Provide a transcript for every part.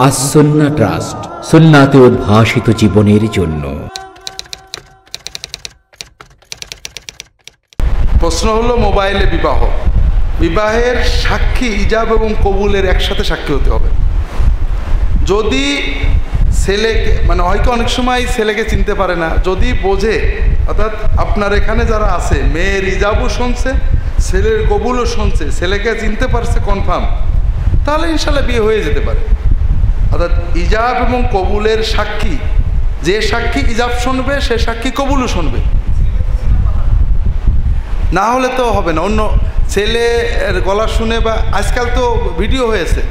আসন্না trust, সুন্নাতে উদ্ভাসিত জীবনের জন্য। প্রশ্ন হলো মোবাইলে বিবাহ, বিবাহের সাক্ষী ইজাব এবং কবুলের একসাথে সাক্ষী হতে হবে। যদি ছেলেকে মানে হয়তো অনেক সময় ছেলেকে চিনতে পারে না, যদি বোঝে, অর্থাৎ আপনার এখানে যারা আছে মেয়ের ইজাবও শুনছে, ছেলের কবুলও শুনছে, ছেলেকে চিনতে পারছে কনফার্ম, তাহলে ইনশাল্লাহ বিয়ে হয়ে যেতে পারে। অর্থাৎ ইজাব এবং কবুলের সাক্ষী, যে সাক্ষী ইজাব শুনবে সে সাক্ষী কবুলও শুনবে, না হলে তো হবে না। অন্য ছেলের গলা শুনে বা আজকাল তো ভিডিও হয়েছে,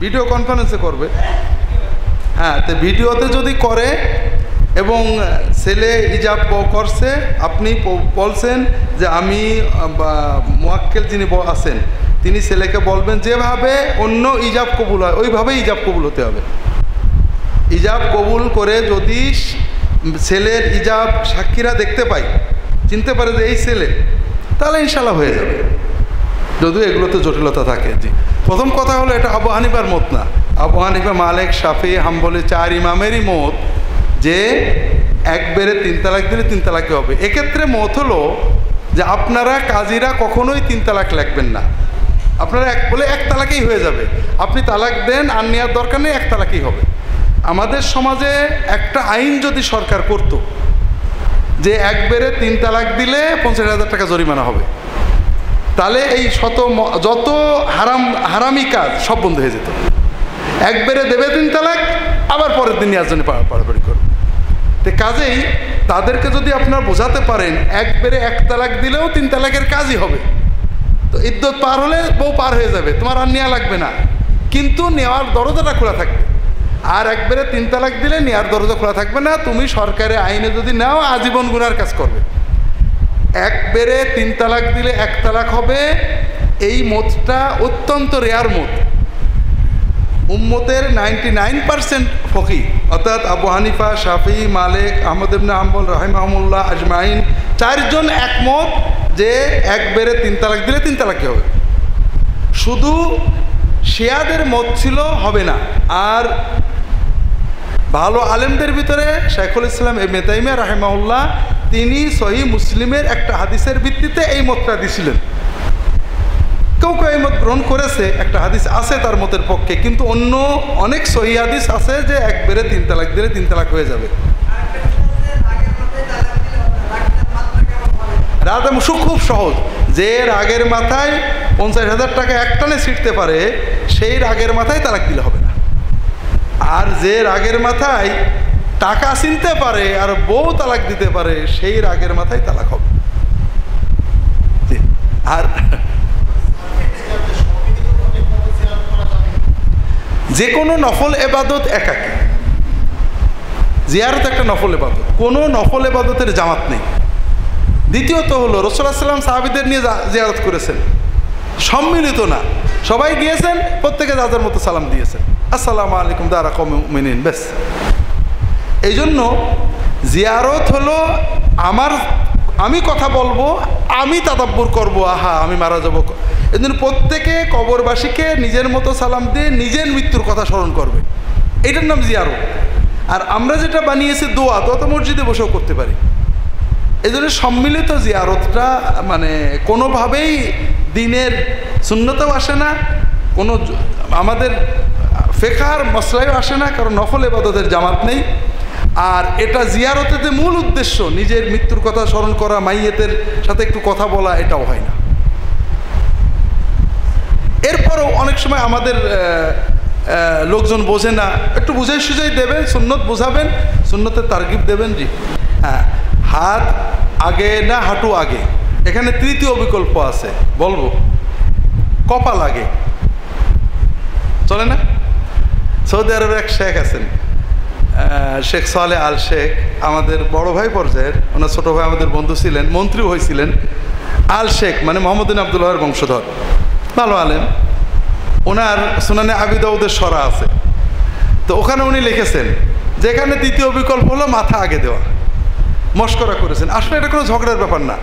ভিডিও কনফারেন্সে করবে, হ্যাঁ, তো ভিডিওতে যদি করে এবং ছেলে ইজাব করছে, আপনি বলছেন যে আমি মুয়াক্কেল যিনি আছেন তিনি ছেলেকে বলবেন যেভাবে অন্য ইজাব কবুল হয় ওইভাবেই ইজাব কবুল হতে হবে। ইজাব কবুল করে যদি ছেলের ইজাব সাক্ষীরা দেখতে পায়, চিনতে পারে যে এই ছেলে, তাহলে ইনশাল্লাহ হয়ে যাবে, যদিও এগুলোতে জটিলতা থাকে। জি, প্রথম কথা হলো এটা আবু হানিফার মত না, আবু হানিফা, মালিক, শাফি, হাম্বলি 4 ইমামেরই মত যে একবারে 3 তালাক দিলে 3 তালাকই হবে। এক্ষেত্রে মত হলো যে আপনারা কাজীরা কখনোই 3 তালাক লিখবেন না, আপনারা বলে 1 তালাকেই হয়ে যাবে। আপনি তালাক দেন, আর নেওয়ার দরকার নেই, 1 তালাকই হবে। আমাদের সমাজে একটা আইন যদি সরকার করতো যে একবারে 3 তালাক দিলে 50,000 টাকা জরিমানা হবে, তাহলে এই যত হারামি কাজ সব বন্ধ হয়ে যেত। একবারে দেবে 3 তালাক, আবার পরের দিন নেওয়ার জন্য পাড়াপাড়ি করবে। তো কাজেই তাদেরকে যদি আপনারা বোঝাতে পারেন একবারে 1 তালাক দিলেও 3 তালাকের কাজই হবে, তো ইদ্যত পার হলে বউ পার হয়ে যাবে, তোমার আর নেওয়া লাগবে না, কিন্তু নেওয়ার দরজাটা খোলা থাকবে। আর একবারে 3 তালাক দিলে নেওয়ার দরজা খোলা থাকবে না, তুমি সরকারি আইনে যদি নাও আজীবন গুনার কাজ করবে। একবারে 3 তালাক দিলে 1 তালাক হবে, এই মতটা অত্যন্ত রেয়ার মত। উম্মতের 99% ফকি অর্থাৎ আবু হানিফা, শাফি, মালিক, আহমদ ইবনে হাম্বল রাহিমাহুল্লাহ আজমাইন 4 জন একমত যে একবারে 3 তালাক দিলে 3 তালাকই হবে। শুধু শিয়াদের মত ছিল হবে না। আর ভালো আলেমদের ভিতরে শাইখুল ইসলাম ইবনে তাইমিয়া রাহিমাহুল্লাহ তিনি সহিহ মুসলিমের একটা হাদিসের ভিত্তিতে এই মতটা দিয়েছিলেন। কেউ কেউ এই মত গ্রহণ করেছে, একটা হাদিস আছে তার মতের পক্ষে, কিন্তু অন্য অনেক সহিহ হাদিস আছে যে একবারে 3 তালাক দিলে 3 তালাক হয়ে যাবে। রাত খুব সহজ, যে রাগের মাথায় 50,000 টাকা একটানে ছিটতে পারে সেই রাগের মাথায় তালাক দিলে হবে না। আর যে রাগের মাথায় টাকা চিনতে পারে আর বউ তালাক দিতে পারে সেই রাগের মাথায় তালাক হবে। আর যে কোনো নফল এবাদত একাকী, জিয়ারত একটা নফল এবাদত, কোনো নফল এবাদতের জামাত নেই। দ্বিতীয়ত হলো রাসূলুল্লাহ সাল্লাল্লাহু আলাইহি ওয়াসাল্লাম সাহাবীদের নিয়ে জিয়ারত করেছেন, সম্মিলিত না, সবাই গিয়েছেন, প্রত্যেকে যাদের মতো সালাম দিয়েছেন, আসসালামু আলাইকুম দারা কওমে মুমিনিন, ব্যাস। এই জন্য জিয়ারত হলো আমি কথা বলবো, আমি তাদাব্বুর করব, আহা আমি মারা যাব। এই জন্য প্রত্যেকে কবরবাসীকে নিজের মতো সালাম দিয়ে নিজের মৃত্যুর কথা স্মরণ করবে, এটার নাম জিয়ারত। আর আমরা যেটা বানিয়েছি দোয়া, তো মসজিদে বসেও করতে পারি। এই জন্য সম্মিলিত জিয়ারতটা মানে কোনোভাবেই দিনের সুন্নতেও আসে না, কোনো আমাদের ফিকহের মসলায়ও আসে না, কারণ নফল ইবাদতের জামাত নেই। আর এটা জিয়ারতেতে মূল উদ্দেশ্য নিজের মৃত্যুর কথা স্মরণ করা, মাইয়েতের সাথে একটু কথা বলা, এটাও হয় না। এরপরও অনেক সময় আমাদের লোকজন বোঝে না, একটু বুঝাই সুঝাই দেবেন, সুন্নত বোঝাবেন, সুন্নতের তারগিব দেবেন। জি হ্যাঁ, হাত আগে না হাঁটু আগে, এখানে তৃতীয় বিকল্প আছে, বলবো কপাল আগে, চলে না? সৌদি আরবের এক শেখ আছেন, শেখ সালেহ আল শেখ, আমাদের বড় ভাই পর্যায়ের, ওনার ছোটো ভাই আমাদের বন্ধু ছিলেন, মন্ত্রীও হয়েছিলেন। আল শেখ মানে মোহাম্মদ বিন আবদুল্লাহর বংশধর, ভালো আলেম। ওনার সুনানে আবি দাউদের সরা আছে, তো ওখানে উনি লিখেছেন যেখানে তৃতীয় বিকল্প হলো মাথা আগে দেওয়া, মস্করা করেছেন। আসলে এটা কোনো ঝগড়ার ব্যাপার না।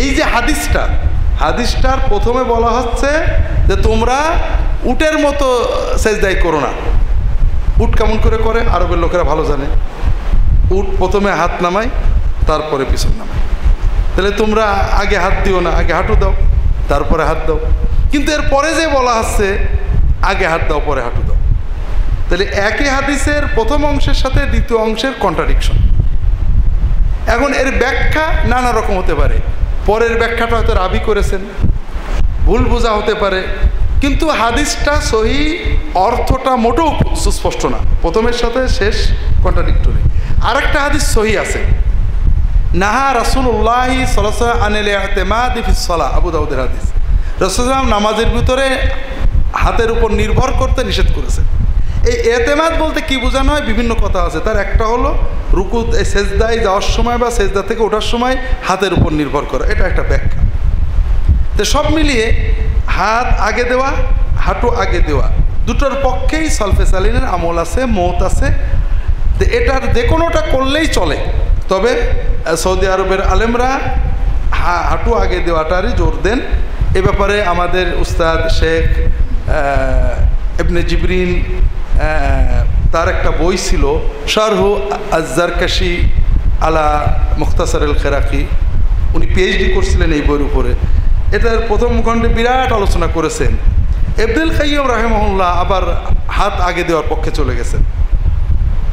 এই যে হাদিসটার প্রথমে বলা হচ্ছে যে তোমরা উটের মতো সেজদাই করো না, উট কেমন করে আরবের লোকেরা ভালো জানে। উট প্রথমে হাত নামায়, তারপরে পিছন নামায়। তাহলে তোমরা আগে হাত দিও না, আগে হাঁটু দাও, তারপরে হাত দাও। কিন্তু এর পরে যে বলা হচ্ছে আগে হাত দাও পরে হাঁটু দাও, তাহলে একই হাদিসের প্রথম অংশের সাথে দ্বিতীয় অংশের কন্ট্রাডিকশন। এখন এর ব্যাখ্যা নানা রকম হতে পারে। পরের ব্যাখ্যাটা হয়তো রাবি করেছেন, ভুল বোঝা হতে পারে, কিন্তু হাদিসটা সহি, অর্থটা মোটেও সুস্পষ্ট না। প্রথমের সাথে শেষ কন্ট্রাডিক্টরি। আরেকটা হাদিস সহি আছে, নাহা রাসূলুল্লাহি সাল্লাল্লাহু আলাইহি ওয়াসাল্লাম আনিল ইতিমাদি ফিস সালাহ, আবু দাউদের হাদিস। রাসূলুল্লাহ নামাজের ভিতরে হাতের উপর নির্ভর করতে নিষেধ করেছেন। এই এতেমাদ বলতে কি বোঝানো হয়, বিভিন্ন কথা আছে। তার একটা হলো রুকু সেজদায় যাওয়ার সময় বা সেজদা থেকে ওঠার সময় হাতের উপর নির্ভর করা, এটা একটা ব্যাখ্যা। তো সব মিলিয়ে হাত আগে দেওয়া, হাঁটু আগে দেওয়া, দুটোর পক্ষেই সলফে সালিনের আমল আছে, মত আছে। তো এটার যে কোনোটা করলেই চলে। তবে সৌদি আরবের আলেমরা হাঁটু আগে দেওয়াটারই জোর দেন। এ ব্যাপারে আমাদের উস্তাদ শেখ ইবনে জিবরিন, তার একটা বই ছিল শারহু আজ-জারকাশি আলা মুখতাসার আল খেরাকি, উনি পিএইচডি করছিলেন এই বইয়ের উপরে। এটার প্রথম খণ্ডে বিরাট আলোচনা করেছেন। ইবনুল কাইয়্যিম রাহিমাহুল্লাহ আবার হাত আগে দেওয়ার পক্ষে চলে গেছেন।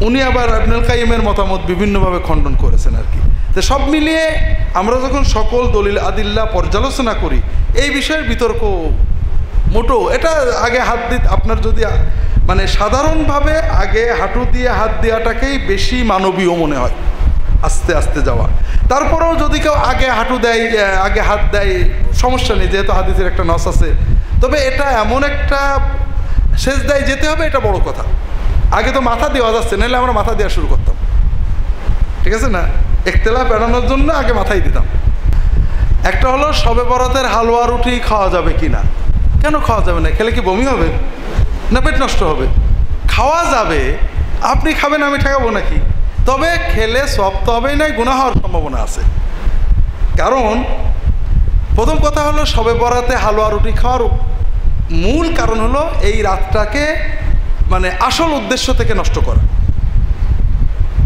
উনি আবার ইবনুল কাইয়্যিমের মতামত বিভিন্নভাবে খণ্ডন করেছেন আর কি। তো সব মিলিয়ে আমরা যখন সকল দলিল আদিল্লা পর্যালোচনা করি, এই বিষয়ের বিতর্ক মোটো এটা আগে হাত দিতে, আপনার যদি মানে সাধারণভাবে আগে হাঁটু দিয়ে হাত দেওয়াটাকেই বেশি মানবীয় মনে হয়, আস্তে আস্তে যাওয়া। তারপরেও যদি কেউ আগে হাঁটু দেয়, আগে হাত দেয়, সমস্যা নেই, যেহেতু হাদিসের একটা নস আছে। তবে এটা এমন একটা সেজদায় যেতে হবে, এটা বড় কথা। আগে তো মাথা দেওয়া যাচ্ছে, নাহলে আমরা মাথা দেওয়া শুরু করতাম, ঠিক আছে না? ইখতিলাফ এড়ানোর জন্য আগে মাথায় দিতাম। একটা হলো শবে বরাতের হালুয়া রুটি খাওয়া যাবে কি না। কেন খাওয়া যাবে না? খেলে কি বমি হবে না পেট নষ্ট হবে? খাওয়া যাবে, আপনি খাবেন, আমি ঠেকাবো নাকি? তবে খেলে সব তো হবেই নাই, গুনাহ হওয়ার সম্ভাবনা আছে। কারণ প্রথম কথা হলো শবে বরাতে হালুয়া রুটি খাওয়ার মূল কারণ হলো এই রাতটাকে মানে আসল উদ্দেশ্য থেকে নষ্ট করা।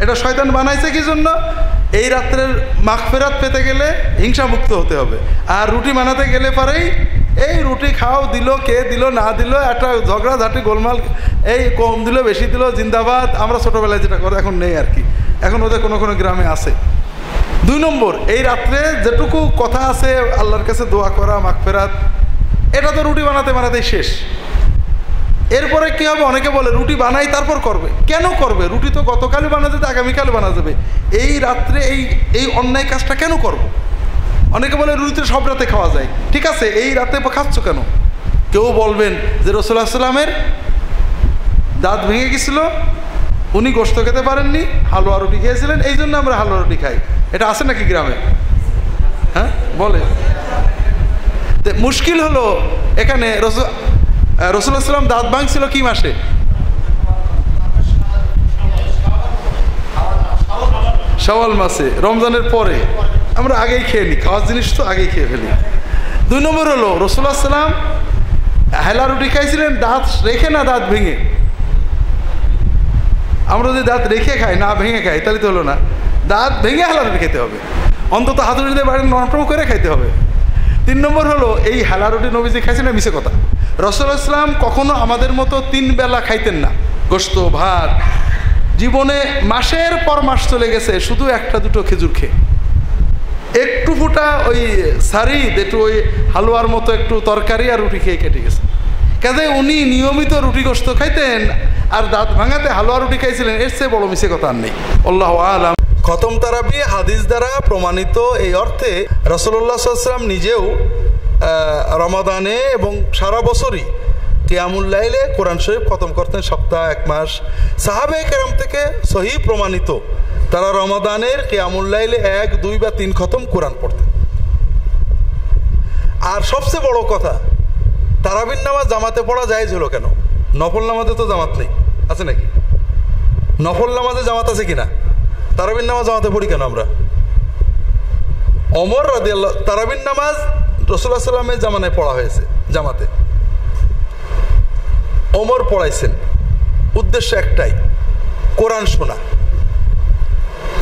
এটা শয়তান বানাইছে কি জন্য? এই রাত্রের মাগফিরাত পেতে গেলে হিংসামুক্ত হতে হবে। আর রুটি বানাতে গেলে পরেই এই রুটি খাও, দিল কে দিল না দিল, একটা ঝগড়াঝাটি গোলমাল, এই কম দিল বেশি দিল, জিন্দাবাদ। আমরা ছোটোবেলায় যেটা করে, এখন নেই আর কি, এখন ওদের কোনো কোনো গ্রামে আছে। 2 নম্বর, এই রাত্রে যেটুকু কথা আছে আল্লাহর কাছে দোয়া করা, মাগফিরাত, এটা তো রুটি বানাতে বানাতেই শেষ। এরপরে কী হবে? অনেকে বলে রুটি বানাই তারপর করবে। কেন করবে? রুটি তো গতকালই বানা যেতে, আগামীকাল বানা যাবে। এই রাত্রে এই অন্যায় কাজটা কেন করব? অনেকে বলে রুটি সব রাতে খাওয়া যায়। ঠিক আছে, এই রাতে খাচ্ছ কেন? কেউ বলবেন যে রাসূলুল্লাহ সাল্লাল্লাহু আলাইহি ওয়াসাল্লামের দাঁত ভেঙে গেছিল, উনি গোশত খেতে পারেননি, হালুয়া রুটি খেয়েছিলেন, এই জন্য আমরা হালুয়া রুটি খাই। এটা আছে নাকি গ্রামে? হ্যাঁ বলে। মুশকিল হলো এখানে রাসূলুল্লাহ সাল্লাম দাঁত ভাঙছিল কি মাসে? শাওয়াল মাসে, রমজানের পরে। আমরা আগেই খেয়ে নিই, খাওয়ার জিনিস তো আগেই খেয়ে ফেলি। 2 নম্বর হলো রাসূলুল্লাহ সাল্লাম হেলা রুটি খাইছিলেন দাঁত রেখে না দাঁত ভেঙে। আমরা যদি দাঁত রেখে খাই না ভেঙে খাই তাহলে তো হলো না, দাঁত ভেঙে হেলা রুটি খেতে হবে, অন্তত হাতুড়ি দিয়ে বাড়ি নরম করে খাইতে হবে। 3 নম্বর হলো এই হেলা রুটি নবীজি খাইছেন না মিছে কথা। রাসূলুল্লাহ সাল্লাম কখনো আমাদের মতো 3 বেলা খাইতেন না গোশত ভাত। জীবনে মাসের পর মাস চলে গেছে শুধু 1-2 খেজুর খেয়ে, একটু ফুটা ওই সারিদ, একটু ওই হালুয়ার মতো একটু তরকারি আর রুটি খেয়ে কেটে গেছে। কাজে উনি নিয়মিত রুটি গোশত খাইতেন আর দাঁত ভাঙাতে হালুয়া রুটি খাইছিলেন, এর চেয়ে বড় মিছে কথা আর নেই। আল্লাহু আ'লাম। খতম তারাবি হাদিস দ্বারা প্রমাণিত। এই অর্থে রাসূলুল্লাহ সাল্লাল্লাহু আলাইহি ওয়াসাল্লাম নিজেও রমাদানে এবং সারা বছরই কিয়ামুল লাইলে কোরআন শরীফ খতম করতেন, সপ্তাহ 1 মাস। সাহাবায়ে কেরাম থেকে সহিহ প্রমাণিত তারা রমাদানের কিয়ামুল লাইলে 1, 2 বা 3 খতম কোরআন পড়তেন। আর সবচেয়ে বড় কথা, তারাবির নামাজ জামাতে পড়া জায়েজ হলো কেন? নফল নামাজে তো জামাত নেই, আছে নাকি? নফল নামাজে জামাত আছে কিনা? তারাবির নামাজ জামাতে পড়ি কেন আমরা? ওমর রাদিয়াল্লাহু, তারাবির নামাজ রাসূলুল্লাহ সাল্লাল্লাহু আলাইহি ওয়াসাল্লামের জামানায় পড়া হয়েছে জামাতে, ওমর পড়াইছেন। উদ্দেশ্য একটাই, কোরআন শোনা।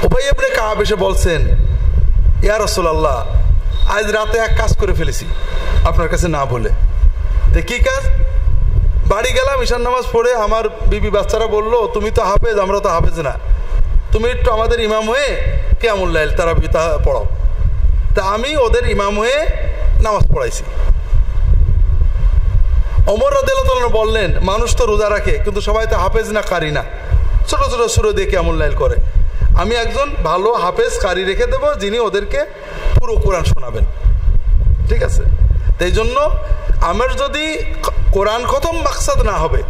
উবাই ইবনে কাব এসে বলছেন, ইয়া রাসূলুল্লাহ, আজ রাতে এক কাজ করে ফেলেছি আপনার কাছে না বলে। কি কাজ? বাড়ি গেলাম, ঈশান নামাজ পড়ে আমার বিবি বাচ্চারা বললো, তুমি তো হাফেজ, আমরা তো হাফেজ না, তুমি একটু আমাদের ইমাম হয়ে কিয়ামুল লাইল তারাবি পড়াও। তা আমি ওদের ইমাম হয়ে নামাজ পড়াইছি। ওমর রাদিয়াল্লাহু আনহু বললেন, মানুষ তো রোজা রাখে, কিন্তু সবাই তো হাফেজ না, কারি না, ছোট ছোট সুরে দিয়ে কিয়ামুল লাইল করে। আমি একজন ভালো হাফেজ কারি রেখে দেবো, যিনি ওদেরকে পুরো কোরআন শোনাবেন। ঠিক আছে? তাই জন্য আমার যদি কোরআন খতম মাকসাদ না হবে,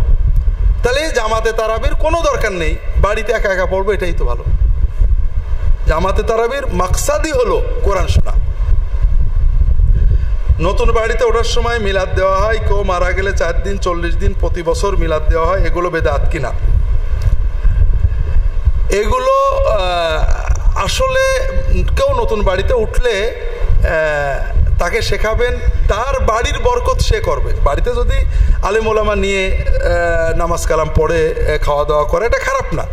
তাহলে জামাতে তারাবির কোনো দরকার নেই, বাড়িতে একা একা পড়বো, এটাই তো ভালো। জামাতে তারাবির মাকসাদই হলো কোরআন শোনা। নতুন বাড়িতে ওঠার সময় মিলাদ দেওয়া হয়, কেউ মারা গেলে 4 দিন 40 দিন প্রতি বছর মিলাদ দেওয়া হয়, এগুলো বেদাত কিনা? এগুলো আসলে কেউ নতুন বাড়িতে উঠলে তাকে শেখাবেন, তার বাড়ির বরকত সে করবে। বাড়িতে যদি আলেম ওলামা নিয়ে নামাজ কালাম পড়ে খাওয়া দাওয়া করে, এটা খারাপ না।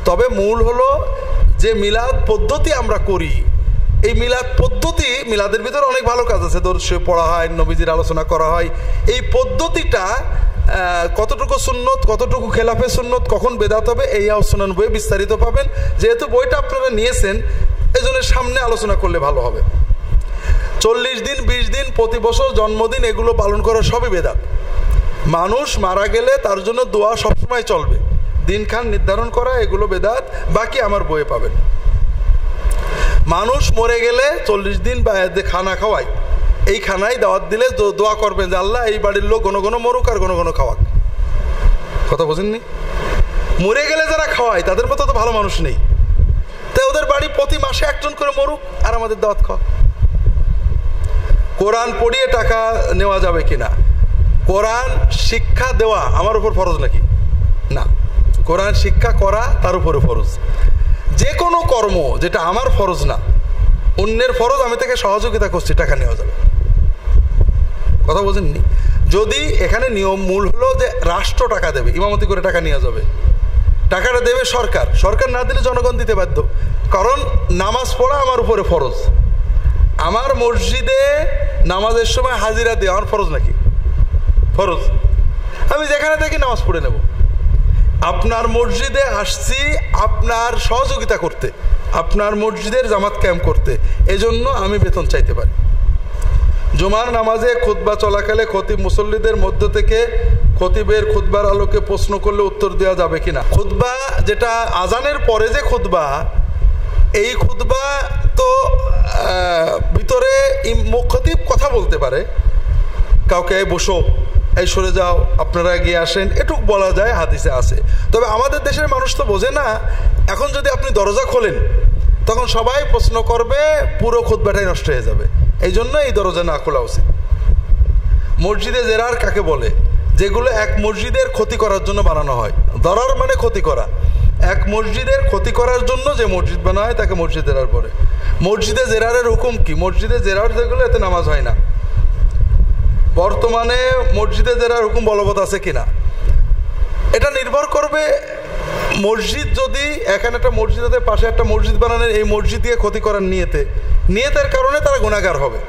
তবে মূল হলো যে মিলাদ পদ্ধতি আমরা করি, এই মিলাদ পদ্ধতি, মিলাদের ভিতরে অনেক ভালো কাজ আছে, দরুদ শরীফ পড়া হয়, নবীজির আলোচনা করা হয়। এই পদ্ধতিটা কতটুকু সুন্নত, কতটুকু খেলাফে সুন্নত, কখন বেদাত হবে, এই আলোচনার বইয়ে বিস্তারিত পাবেন। যেহেতু বইটা আপনারা নিয়েছেন, এই জন্য সামনে আলোচনা করলে ভালো হবে। 40 দিন 20 দিন প্রতি বছর জন্মদিন এগুলো পালন করা সবই বেদাত। মানুষ মারা গেলে তার জন্য দোয়া সবসময় চলবে, দিনখান নির্ধারণ করা, এগুলো বেদাত। বাকি আমার বইয়ে পাবেন। মানুষ মরে গেলে 40 দিন বা খানা খাওয়াই, এই খানায় দাওয়াত দিলে দোয়া করবেন যে আল্লাহ এই বাড়ির লোক ঘন ঘন মরুক আর ঘন ঘন খাওয়াক। কথা বোঝেননি? মরে গেলে যারা খাওয়ায় তাদের মতো তো ভালো মানুষ নেই, তাই ওদের বাড়ি প্রতি মাসে একজন করে মরুক আর আমাদের দাওয়াত খাওয়া। কোরআন পড়িয়ে টাকা নেওয়া যাবে কিনা? কোরআন শিক্ষা দেওয়া আমার উপর ফরজ নাকি? না, কোরআন শিক্ষা করা তার উপরে ফরজ। যে কোনো কর্ম যেটা আমার ফরজ না, অন্যের ফরজ, আমি তাকে সহযোগিতা করছি, টাকা নেওয়া যাবে। কথা বোঝেননি? যদি এখানে নিয়ম মূল হলো যে রাষ্ট্র টাকা দেবে, ইমামতি করে টাকা নেওয়া যাবে, টাকাটা দেবে সরকার, সরকার না দিলে জনগণ দিতে বাধ্য। কারণ নামাজ পড়া আমার উপরে ফরজ। আমার মসজিদে নামাজের সময় হাজিরা দেওয়া আমার ফরজ নাকি? ফরজ। আমি যেখানে দেখি নামাজ পড়ে নেব। আপনার মসজিদে আসছি আপনার সহযোগিতা করতে, আপনার মসজিদের জামাত কায়েম করতে, এজন্য আমি বেতন চাইতে পারি। জুমার নামাজে খুতবা চলাকালে খতিব মুসল্লিদের মধ্য থেকে খতিবের খুতবার আলোকে প্রশ্ন করলে উত্তর দেওয়া যাবে কিনা? খুতবা যেটা আজানের পরে যে খুতবা, এই খুতবা তো ভিতরে খতিব কথা বলতে পারে, কাউকে বসো, এই সরে যাও, আপনারা এগিয়ে আসেন, এটুক বলা যায়, হাদিসে আছে। তবে আমাদের দেশের মানুষ তো বোঝে না। এখন যদি আপনি দরজা খোলেন তখন সবাই প্রশ্ন করবে, পুরো খুতবাটাই নষ্ট হয়ে যাবে। এই জন্য এই দরজা না খোলা উচিত। মসজিদে জেরার কাকে বলে? যেগুলো এক মসজিদের ক্ষতি করার জন্য বানানো হয়। দরার মানে ক্ষতি করা। এক মসজিদের ক্ষতি করার জন্য যে মসজিদ বানা হয় তাকে মসজিদ জেরার বলে। মসজিদে জেরারের হুকুম কি? মসজিদে জেরার যেগুলো, এতে নামাজ হয় না। বর্তমানে মসজিদে জেরার হুকুম বলবৎ আছে কিনা, এটা নির্ভর করবে মসজিদ। যদি এখানে একটা মসজিদের পাশে একটা মসজিদ বানানোর, এই মসজিদ দিয়ে ক্ষতি করার নিয়তের কারণে তারা গুনাহগার হবে,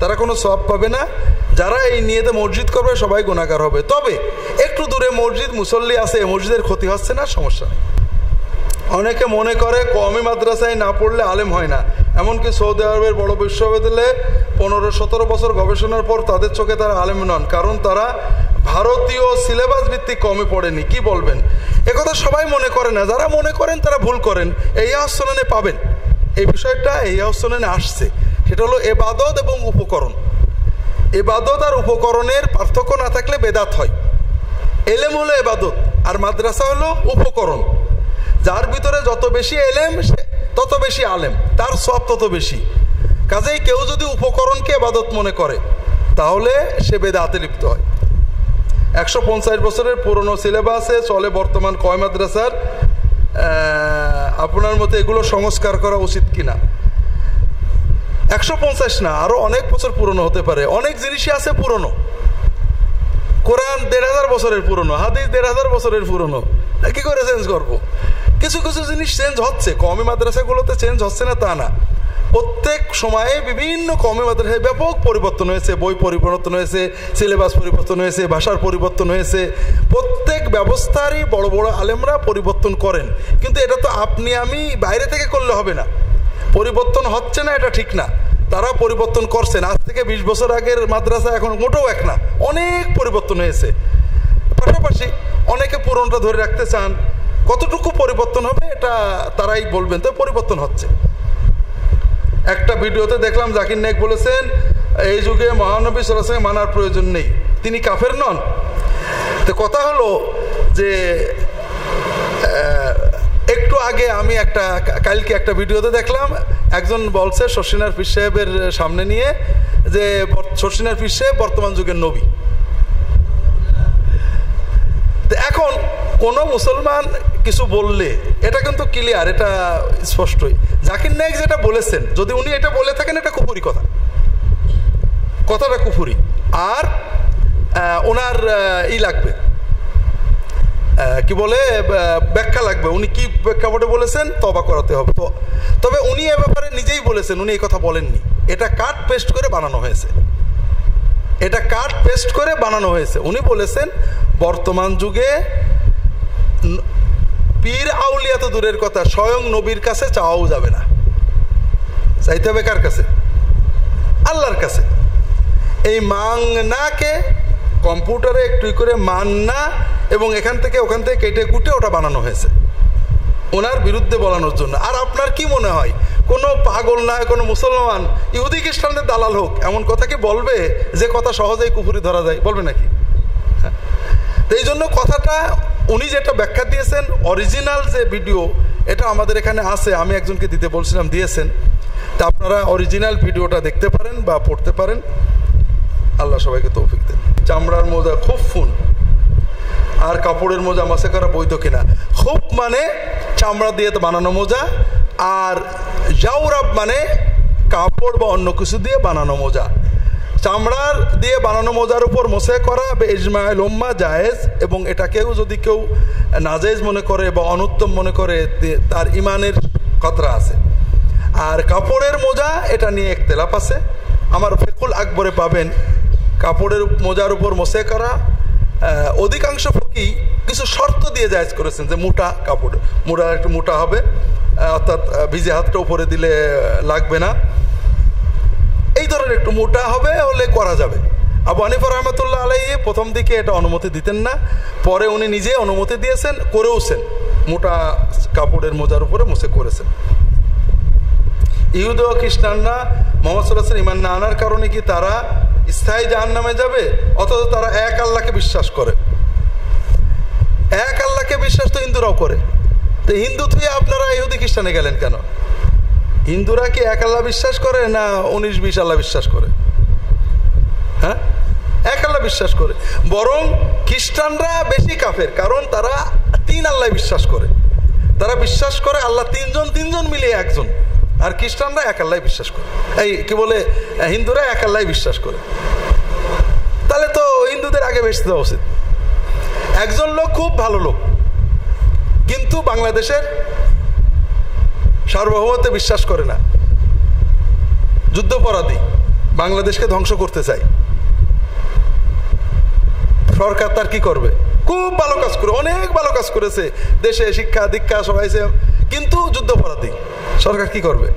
তারা কোনো সওয়াব পাবে না। যারা এই নিয়তে মসজিদ করবে সবাই গুনাহগার হবে। তবে একটু দূরে মসজিদ, মুসল্লি আছে, এই মসজিদের ক্ষতি হচ্ছে না, সমস্যা নেই। অনেকে মনে করে কওমি মাদ্রাসায় না পড়লে আলেম হয় না। এমনকি সৌদি আরবের বড় বিশ্ববিদ্যালয়ে 15-17 বছর গবেষণার পর তাদের চোখে তারা আলেম নন, কারণ তারা ভারতীয় সিলেবাস ভিত্তিক কমে পড়েনি। কি বলবেন? একথা সবাই মনে করে না। যারা মনে করেন তারা ভুল করেন। এই আহ্বানে পাবেন এই বিষয়টা, এই আহ্বানে আসছে, সেটা হলো এবাদত এবং উপকরণ। এবাদত আর উপকরণের পার্থক্য না থাকলে বেদাত হয়। এলেম হলো এবাদত আর মাদ্রাসা হলো উপকরণ। যার ভিতরে যত বেশি এলেম তত বেশি আলেম, তার সওয়াব তত বেশি। কাজেই কেউ যদি উপকরণকে ইবাদত মনে করে তাহলে সে বেদাতে লিপ্ত হয়। 150 বছরের পুরনো সিলেবাসে চলে বর্তমান কয় মাদ্রাসার। আপনার মতে এগুলো সংস্কার করা উচিত কিনা? 150 না, আরো অনেক বছর পুরনো হতে পারে। অনেক জিনিসই আছে পুরনো, কোরআন 1500 বছরের পুরনো, হাদিস 1500 বছরের পুরনো, কি করে চেঞ্জ করবো? কিছু কিছু জিনিস চেঞ্জ হচ্ছে, কওমি মাদ্রাসাগুলোতে চেঞ্জ হচ্ছে না তা না, প্রত্যেক সময়ে বিভিন্ন কওমি মাদ্রাসায় ব্যাপক পরিবর্তন হয়েছে, বই পরিবর্তন হয়েছে, সিলেবাস পরিবর্তন হয়েছে, ভাষার পরিবর্তন হয়েছে, প্রত্যেক ব্যবস্থারই বড় বড় আলেমরা পরিবর্তন করেন। কিন্তু এটা তো আপনি আমি বাইরে থেকে করলে হবে না। পরিবর্তন হচ্ছে না এটা ঠিক না, তারা পরিবর্তন করছেন। আজ থেকে 20 বছর আগের মাদ্রাসা এখন মোটেও এক না, অনেক পরিবর্তন হয়েছে। পাশাপাশি অনেকে পুরনটা ধরে রাখতে চান, কতটুকু পরিবর্তন হবে এটা তারাই বলবেন, তো পরিবর্তন হচ্ছে। একটা ভিডিওতে দেখলাম জাকির নায়েক বলেছেন এই যুগে মহানবী সাল্লাল্লাহু আলাইহি ওয়াসাল্লাম মানার প্রয়োজন নেই, তিনি কাফের নন। তো কথা হলো যে একটু আগে আমি কালকে একটা ভিডিওতে দেখলাম, একজন বলছে শর্ষিনার পীর সাহেবের সামনে নিয়ে যে শর্ষিনার পীর সাহেব বর্তমান যুগের নবী। তো এখন কোনো মুসলমান কিছু বললে এটা কিন্তু ক্লিয়ার, এটা স্পষ্টই জাকির নায়েক যেটা বলেছেন, যদি উনি এটা বলে থাকেন এটা কুফরি কথা, কথাটা কুফরি। আর ওনার লাগবে, কি বলে, ব্যাখ্যা লাগবে, উনি কি প্রেক্ষাপটে বলেছেন তওবা করাতে হবে। তো তবে উনি এ ব্যাপারে নিজেই বলেছেন, উনি এই কথা বলেননি, এটা কাট পেস্ট করে বানানো হয়েছে, এটা কাট পেস্ট করে বানানো হয়েছে। উনি বলেছেন বর্তমান যুগে পীর আউলিয়া তো দূরের কথা, স্বয়ং নবীর কাছে চাওয়াও যাবে না, চাইতে হবে কার কাছে? আল্লাহর কাছে। এই মাংনাকে কম্পিউটারে একটু করে মান্না এবং এখান থেকে ওখান থেকে কেটে কুটে ওটা বানানো হয়েছে ওনার বিরুদ্ধে বলানোর জন্য। আর আপনার কি মনে হয় কোনো পাগল না কোনো মুসলমান ইহুদি খ্রিস্টানদের দালাল হোক এমন কথা কি বলবে যে কথা সহজেই কুফরি ধরা যায়? বলবে নাকি? তো এই জন্য কথাটা উনি যেটা ব্যাখ্যা দিয়েছেন, অরিজিনাল যে ভিডিও এটা আমাদের এখানে আছে, আমি একজনকে দিতে বলছিলাম, দিয়েছেন। তা আপনারা অরিজিনাল ভিডিওটা দেখতে পারেন বা পড়তে পারেন। আল্লাহ সবাইকে তৌফিক দেন। চামড়ার মোজা খুব ফুন আর কাপড়ের মোজা মাসে করা বৈধ কিনা? খুব মানে চামড়া দিয়ে তো বানানো মোজা, আর জাউরাব মানে কাপড় বা অন্য কিছু দিয়ে বানানো মোজা। চামড়ার দিয়ে বানানো মোজার উপর মোসে করা ইজমাউল উম্মাহ জায়েজ, এবং এটাকেও যদি কেউ নাজায়েজ মনে করে বা অনুত্তম মনে করে তার ইমানের খতরা আছে। আর কাপড়ের মোজা এটা নিয়ে ইখতিলাফ আছে, আমার ফিকুল আকবরে পাবেন। কাপড়ের মোজার উপর মোসে করা অধিকাংশ ফকি কিছু শর্ত দিয়ে জায়েজ করেছেন, যে মোটা কাপড়, মোটা একটু মোটা হবে, অর্থাৎ ভিজে হাতটা উপরে দিলে লাগবে না, এই ধরনের একটু মোটা হবে হলে করা যাবে। আবু হানিফা রাহমাতুল্লাহ আলাইহি প্রথম দিকে এটা অনুমতি দিতেন না, পরে উনি নিজে অনুমতি দিয়েছেন, করেওছেন, মোটা কাপড়ের মোজার উপরে মোসে করেছেন। ইহুদি ও খ্রিস্টানরা মুহাম্মদ সাল্লাল্লাহু আলাইহি ওয়াসাল্লাম ঈমান না আনার কারণে কি তারা স্থায়ী জাহান্নামে যাবে? অথচ তারা এক আল্লাহকে বিশ্বাস করে। এক আল্লাহকে বিশ্বাস তো হিন্দুরাও করে, তো হিন্দু থেকে আপনারা ইহুদি খ্রিস্টানে গেলেন কেন? হিন্দুরা কি এক আল্লাহ বিশ্বাস করে না 19-20 আল্লাহ বিশ্বাস করে? হ্যাঁ, এক আল্লাহ বিশ্বাস করে। বরং খ্রিস্টানরা বেশি কাফের, কারণ তারা 3 আল্লাহ বিশ্বাস করে। তারা বিশ্বাস করে আল্লাহ তিনজন মিলিয়ে একজন, আর খ্রিস্টানরা এক আল্লাহ বিশ্বাস করে। এই কি বলে, হিন্দুরা এক আল্লাহ বিশ্বাস করে। তাহলে তো হিন্দুদের আগে বেশি দেওয়া উচিত। একজন লোক খুব ভালো লোক, কিন্তু বাংলাদেশের সার্বভৌমত্বে বিশ্বাস করে না, যুদ্ধাপরাধী, বাংলাদেশকে ধ্বংস করতে চায়। সরকার তার কি করবে? খুব ভালো কাজ করে, অনেক ভালো কাজ করেছে, দেশে শিক্ষা দীক্ষা সবাইছে, কিন্তু যুদ্ধাপরাধী, সরকার কি করবে?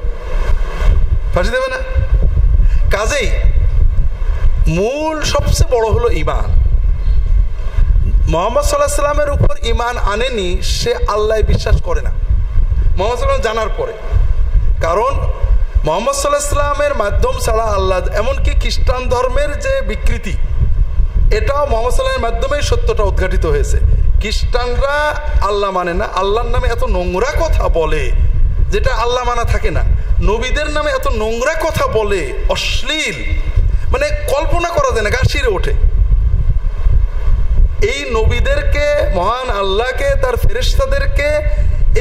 ফাঁসি দেবে না? কাজেই মূল সবচেয়ে বড় হলো ঈমান। মুহাম্মদ সাল্লাল্লাহু আলাইহি ওয়াসাল্লামের উপর ঈমান আনেনি, সে আল্লাহ বিশ্বাস করে না মুহাম্মদ সাল্লাল্লাহু আলাইহি ওয়াসাল্লাম জানার পরে। কারণ মুহাম্মদ সাল্লাল্লাহু আলাইহি ওয়াসাল্লামের মাধ্যম ছাড়া আল্লাহ, এমনকি খ্রিস্টান ধর্মের যে বিকৃতি, এটাও মুহাম্মদ সাল্লাল্লাহু আলাইহি ওয়াসাল্লামের মাধ্যমেই সত্যটা উদ্ঘাটিত হয়েছে। খ্রিস্টানরা আল্লাহ মানে না, আল্লাহর নামে এত নোংরা কথা বলে যেটা আল্লাহ মানা থাকে না। নবীদের নামে এত নোংরা কথা বলে, অশ্লীল, মানে কল্পনা করা যায় না, গা শিরে ওঠে। এই নবীদেরকে, মহান আল্লাহকে, তার ফেরেশতাদেরকে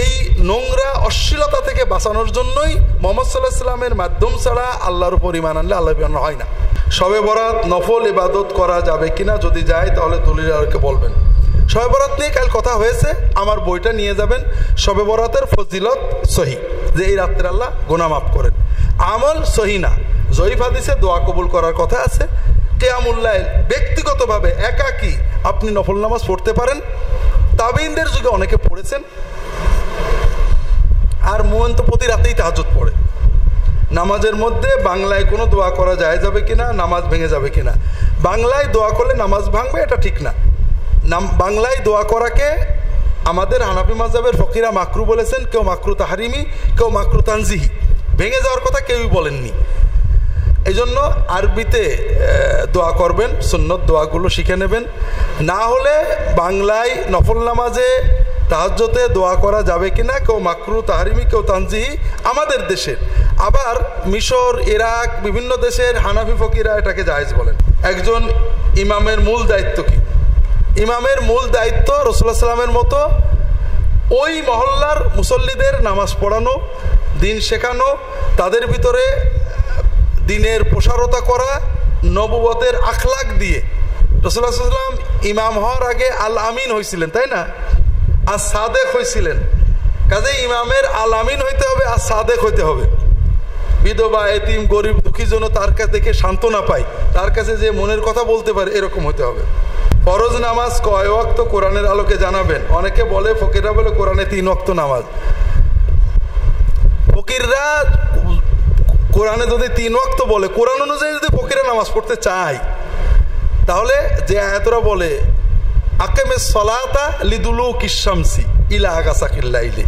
এই নোংরা অশ্লীলতা থেকে বাঁচানোর জন্যই মুহাম্মদ সাল্লাল্লাহু আলাইহি ওয়াসাল্লামের মাধ্যম ছাড়া আল্লাহর উপর ঈমান আনলে আল্লাহ হয় না। শবে বরাত নফল ইবাদত করা যাবে কিনা, যদি যায় তাহলে দলিলকে বলবেন। শবে বরাত নিয়ে কাল কথা হয়েছে, আমার বইটা নিয়ে যাবেন, শবে বরাতের ফজিলত সহি, যে এই রাত্রে আল্লাহ গুনাহ মাফ করেন। আমল সহি না, জয়ীফ হাদিসে দোয়া কবুল করার কথা আছে। কিয়ামুল লাইল ব্যক্তিগতভাবে একাকী আপনি নফল নামাজ পড়তে পারেন, তাবেঈনদের যুগে অনেকে পড়েছেন। আর মোমেন তো প্রতি রাতেই তাহাজ্জুদ পড়ে। নামাজের মধ্যে বাংলায় কোনো দোয়া করা যায় যাবে কিনা, নামাজ ভেঙে যাবে কিনা। বাংলায় দোয়া করলে নামাজ ভাঙবে, এটা ঠিক না। বাংলায় দোয়া করাকে আমাদের হানাফি মাযহাবের ফকিরা মাকরু বলেছেন, কেউ মাকরু তাহরিমি, কেউ মাকরু তানজিহি। ভেঙে যাওয়ার কথা কেউই বলেননি। এই জন্য আরবিতে দোয়া করবেন, সুন্নত দোয়াগুলো শিখে নেবেন। না হলে বাংলায় নফল নামাজে তাহাজ্জুদে দোয়া করা যাবে কিনা, কেউ মাকরু তাহরিমি, কেউ তানজিহি আমাদের দেশের। আবার মিশর, ইরাক, বিভিন্ন দেশের হানাফি ফকিরা এটাকে জায়েজ বলেন। একজন ইমামের মূল দায়িত্ব কি? ইমামের মূল দায়িত্ব রাসূলুল্লাহ সাল্লাল্লাহু আলাইহি ওয়াসাল্লামের মতো ওই মহল্লার মুসল্লিদের নামাজ পড়ানো, দিন শেখানো, তাদের ভিতরে দিনের প্রসারতা করা, নবুয়তের আখলাক দিয়ে। রাসূলুল্লাহ সাল্লাল্লাহু আলাইহি ওয়াসাল্লাম ইমাম হওয়ার আগে আল আমিন হয়েছিলেন, তাই না? আর সাদেক হয়েছিলেন। কাজে ইমামের আল আমিন হইতে হবে, আর সাদেক হইতে হবে। বিধবা, এতিম, গরিব, দুঃখী যেন তার কাছে থেকে সান্ত্বনা পায়, তার কাছে যে মনের কথা বলতে পারে, এরকম হতে হবে। ফরজ নামাজ কয় ওয়াক্ত কোরআনের আলোকে জানাবেন। অনেকে বলে, ফকিররা বলে কোরআনে 3 ওয়াক্ত নামাজ। ফকিররা কোরআনে যদি 3 ওয়াক্ত বলে, কোরআন অনুযায়ী যদি ফকিরা নামাজ পড়তে চায়, তাহলে যে আয়াতরা বলে আকিমিস সালাতা লিদুলুকিশ শামসি ইলা গাসাকিল লাইলি,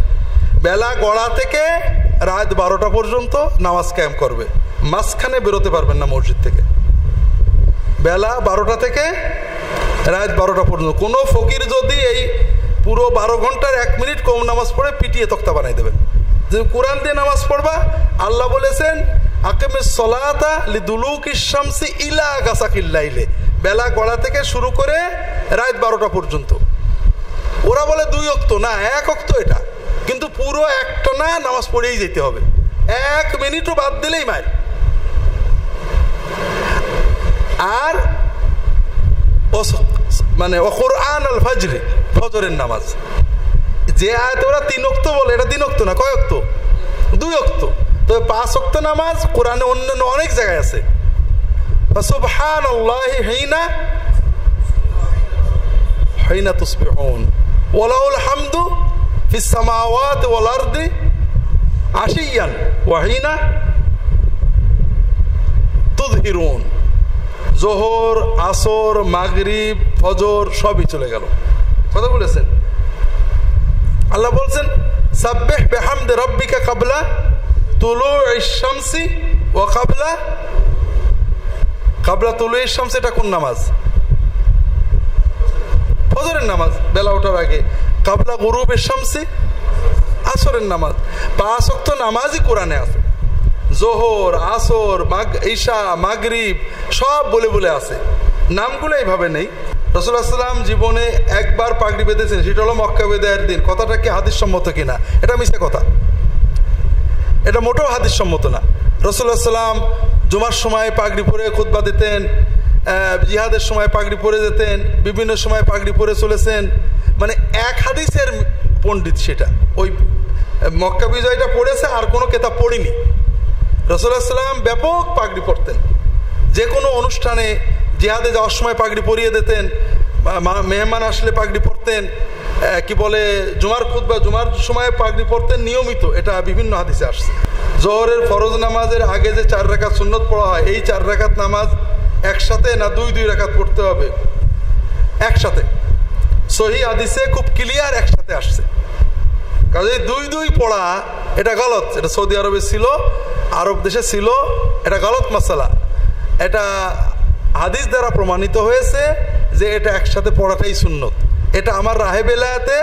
বেলা গড়া থেকে রাত 12টা পর্যন্ত নামাজ কায়েম করবে, মাঝখানে বেরোতে পারবেন না মসজিদ থেকে। বেলা 12টা থেকে রাত 12টা পর্যন্ত। কোনো ফকির যদি এই পুরো 12 ঘন্টার 1 মিনিট কম নামাজ পড়ে, পিটিয়ে তক্তা বানাই দেবেন। যে কোরআন দিয়ে নামাজ পড়বা, আল্লাহ বলেছেন আকিমিস সালাতা লিদুলুকিশ শামসি ইলা গাসাকিল লাইলি, বেলা গড়া থেকে শুরু করে রাত 12টা পর্যন্ত। ওরা বলে 2 ওয়াক্ত, না 1 ওয়াক্ত এটা, কিন্তু পুরো একটা না নামাজ পড়েই যেতে হবে, 1 মিনিটও বাদ দিলেই মার। আর মানে কোরআন আল ফাজর, ফজরের নামাজ, যে আয়াত ওরা 3 ওয়াক্ত বলে, এটা 3 ওয়াক্ত না, কয় ওয়াক্ত? 2 ওয়াক্ত। তবে 5 ওয়াক্ত নামাজ কোরআনে অন্যান্য অনেক জায়গায় আছে। সুবহানাল্লাহি হিনা তুসবিহুন ওয়া লাহুল হামদু ফিস সামাওয়াতি ওয়াল আরদি আশিয়ান ওয়া হিনা তুযহিরুন। যোহর, আসর, মাগরিব, ফজর সবই চলে গেল। কথা বলেছেন আল্লাহ বলছেন সাব্বিহ বিহামদি রাব্বিকা ক্বাবলা তুলুইশ শামসি ওয়া ক্বাবলা তুলুইশ শামসি। এটা কোন নামাজ? ফজরের নামাজ, বেলা ওঠার আগে। ক্বাবলা গুরুবিশ শামসি আসরের নামাজ। 5 ওয়াক্ত নামাজই কোরআনে আছে। যোহর, আসর, ঈশা, মাগরিব সব বলে বলে আছে, নামগুলো এইভাবে নেই। রাসূলুল্লাহ সাল্লাল্লাহু আলাইহি ওয়াসাল্লাম জীবনে একবার পাগড়ি বেঁধেছেন, সেটা হলো মক্কা বিজয়ের দিন। কথাটা কি হাদিস সম্মত কিনা? এটা মিথ্যা কথা, এটা মোটেও হাদিস সম্মত না। রাসূলুল্লাহ সাল্লাল্লাহু আলাইহি ওয়াসাল্লাম জুমার সময় পাগড়ি পরে খুতবা দিতেন, জিহাদের সময় পাগড়ি পরে যেতেন, বিভিন্ন সময় পাগড়ি পরে চলেছেন। মানে এক হাদিসের পণ্ডিত সেটা, ওই মক্কা বিজয়টা পড়েছে, আর কোনো কেতাব পড়িনি। রাসূলুল্লাহ সাল্লাল্লাহু আলাইহি ওয়াসাল্লাম ব্যাপক পাগড়ি পরতেন, যে কোনো অনুষ্ঠানে জিহাদে যাওয়ার সময় পাগড়ি পরিয়ে দিতেন, মেহমান আসলে পাগড়ি পরতেন, কি বলে জুমার খুতবা, জুমার সময় পাগড়ি পরতেন নিয়মিত। এটা বিভিন্ন হাদিসে আসছে। জোহরের ফরজ নামাজের আগে যে 4 রাকাত সুন্নত পড়া হয়, এই 4 রাকাত নামাজ একসাথে না 2 রাকাত পড়তে হবে? একসাথে। সহি হাদিসে খুব ক্লিয়ার একসাথে আসছে। কাজে 2 পড়া এটা গলত। এটা সৌদি আরবে ছিল, আরব দেশে ছিল, এটা গলত মাসালা। এটা হাদিস দ্বারা প্রমাণিত হয়েছে যে এটা একসাথে পড়াটাই সুন্নত। এটা আমার রাহে বেলায়াতে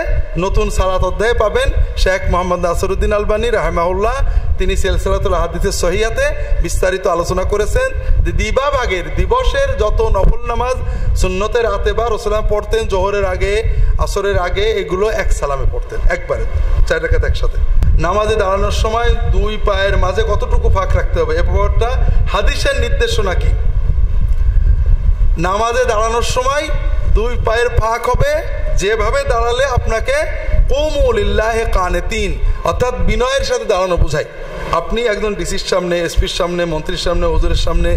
নতুন সালাত অধ্যায়ে পাবেন। শেখ মোহাম্মদ নাসিরউদ্দিন আলবানী রাহিমাহুল্লাহ তিনি সিলসিলাতুল হাদিসের সহিহাতে বিস্তারিত আলোচনা করেছেন যে দিবাভাগের, দিবসের যত নফল নামাজ সুন্নতের আতেবা রাসূলুল্লাহ পড়তেন, জোহরের আগে, আসরের আগে, এগুলো এক সালামে পড়তেন, একবারে 4 রাকাত একসাথে। নামাজে দাঁড়ানোর সময় 2 পায়ের মাঝে কতটুকু ফাঁক রাখতে হবে, এ ব্যাপারটা হাদিসের নির্দেশনা কি? নামাজে দাঁড়ানোর সময় দুই পায়ের ফাঁক হবে, যেভাবে দাঁড়ালে আপনাকে কুমু লিল্লাহি কানিতিন অর্থাৎ বিনয়ের সাথে দাঁড়ানো বোঝায়। আপনি একজন ডিসির সামনে, এসপির সামনে, মন্ত্রীর সামনে, হুজুরের সামনে